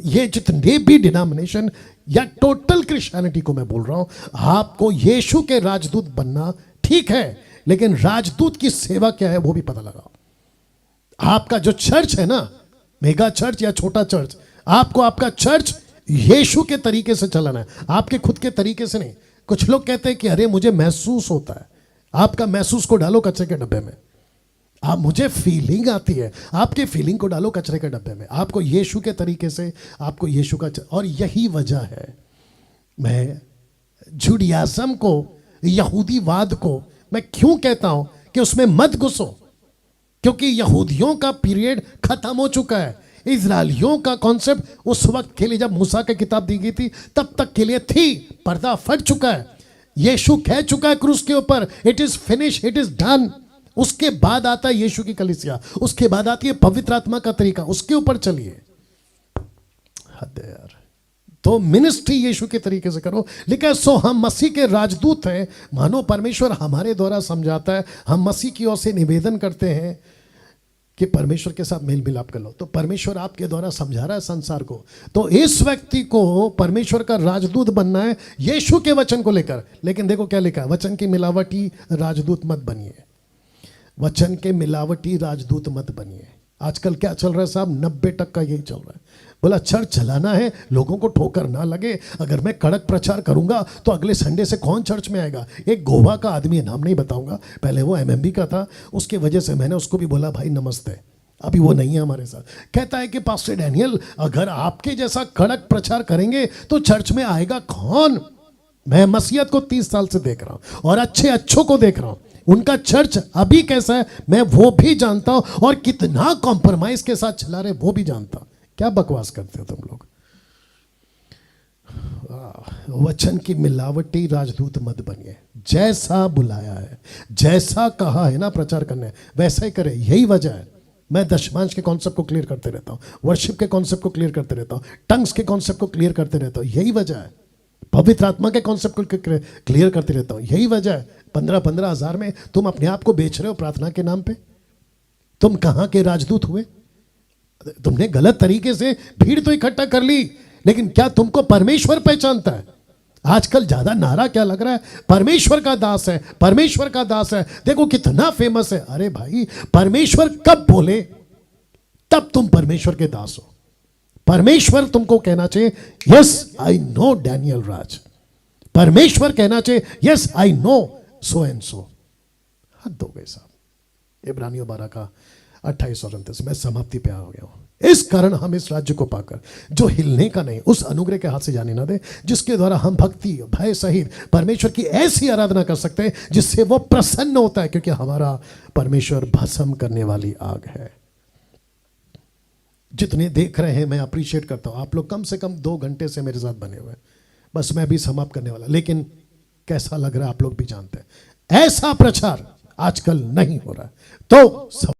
S1: ये जितने भी डिनोमिनेशन या टोटल क्रिश्चियनिटी को मैं बोल रहा हूं, आपको यीशु के राजदूत बनना ठीक है, लेकिन राजदूत की सेवा क्या है वो भी पता लगाओ। आपका जो चर्च है ना, मेगा चर्च या छोटा चर्च, आपको आपका चर्च यीशु के तरीके से चलाना है, आपके खुद के तरीके से नहीं। कुछ लोग कहते हैं कि अरे मुझे महसूस होता है। आपका महसूस को डालो कचरे के डब्बे में। आप, मुझे फीलिंग आती है, आपके फीलिंग को डालो कचरे के डब्बे में। आपको यीशु के तरीके से, आपको यीशु का। और यही वजह है मैं जुडियाज़म को, यहूदीवाद को मैं क्यों कहता हूं कि उसमें मत घुसो, क्योंकि यहूदियों का पीरियड खत्म हो चुका है। इजरायलियों का कॉन्सेप्ट उस वक्त के लिए, जब मूसा की किताब दी गई थी तब तक के लिए थी, पर्दा फट चुका है। यीशु कह चुका है क्रूस के ऊपर, it is finish, it is done. उसके बाद आता है यीशु की कलीसिया, उसके बाद आती है पवित्र आत्मा का तरीका, उसके ऊपर चलिए। हद है यार। तो मिनिस्ट्री यीशु के तरीके से करो। लिखा है सो हम मसीह के राजदूत हैं, मानो परमेश्वर हमारे द्वारा समझाता है। हम मसीह की ओर से निवेदन करते हैं कि परमेश्वर के साथ मेल मिलाप कर लो। तो परमेश्वर आपके द्वारा समझा रहा है संसार को। तो इस व्यक्ति को परमेश्वर का राजदूत बनना है यीशु के वचन को लेकर। लेकिन देखो क्या लिखा है, वचन की मिलावटी राजदूत मत बनिए। वचन के मिलावटी राजदूत मत बनिए। आजकल क्या चल रहा है साहब, 90% यही चल रहा है। बोला चर्च चलाना है, लोगों को ठोकर ना लगे। अगर मैं कड़क प्रचार करूंगा तो अगले संडे से कौन चर्च में आएगा। एक गोवा का आदमी है, नाम नहीं बताऊंगा, पहले वो एमएमबी का था, उसकी वजह से मैंने उसको भी बोला भाई नमस्ते, अभी वो नहीं है हमारे साथ। कहता है कि पास्टर डैनियल, अगर आपके जैसा कड़क प्रचार करेंगे तो चर्च में आएगा कौन। मैं मसीहत को 30 साल से देख रहा हूं और अच्छों को देख रहा हूं। उनका चर्च अभी कैसा है मैं वो भी जानता हूं, और कितना कॉम्प्रोमाइज के साथ चला रहे वो भी जानता हूं। क्या बकवास करते हो तुम लोग। वचन की मिलावटी राजदूत मत बनिए। जैसा बुलाया है, जैसा कहा है ना प्रचार करने, वैसा ही करे। यही वजह है मैं दशमांश के कॉन्सेप्ट को क्लियर करते रहता हूं, वर्शिप के कॉन्सेप्ट को क्लियर करते रहता हूं, टंग्स के कॉन्सेप्ट को क्लियर करते रहता हूं। यही वजह है पवित्र आत्मा के कॉन्सेप्ट को क्लियर करते रहता हूं। यही वजह है 15-15 हजार में तुम अपने आप को बेच रहे हो प्रार्थना के नाम पे। तुम कहां के राजदूत हुए? तुमने गलत तरीके से भीड़ तो इकट्ठा कर ली, लेकिन क्या तुमको परमेश्वर पहचानता है? आजकल ज्यादा नारा क्या लग रहा है, परमेश्वर का दास है, परमेश्वर का दास है। देखो कितना फेमस है। अरे भाई, परमेश्वर कब बोले तब तुम परमेश्वर के दास हो। परमेश्वर तुमको कहना चाहिए यस आई नो डैनियल राज। परमेश्वर कहना चाहिए yes I know so and so. हद हो गई साहब। इब्रानियों 12 का 28 और 29 मैं समाप्ति पे आ गया हूं। इस कारण हम इस राज्य को पाकर जो हिलने का नहीं, उस अनुग्रह के हाथ से जाने ना दे, जिसके द्वारा हम भक्ति भय सहित परमेश्वर की ऐसी आराधना कर सकते हैं जिससे वो प्रसन्न होता है, क्योंकि हमारा परमेश्वर भस्म करने वाली आग है। जितने देख रहे हैं मैं अप्रिशिएट करता हूं। आप लोग कम से कम 2 घंटे से मेरे साथ बने हुए हैं। बस मैं भी समाप्त करने वाला, लेकिन कैसा लग रहा है आप लोग भी जानते हैं। ऐसा प्रचार आजकल नहीं हो रहा है। तो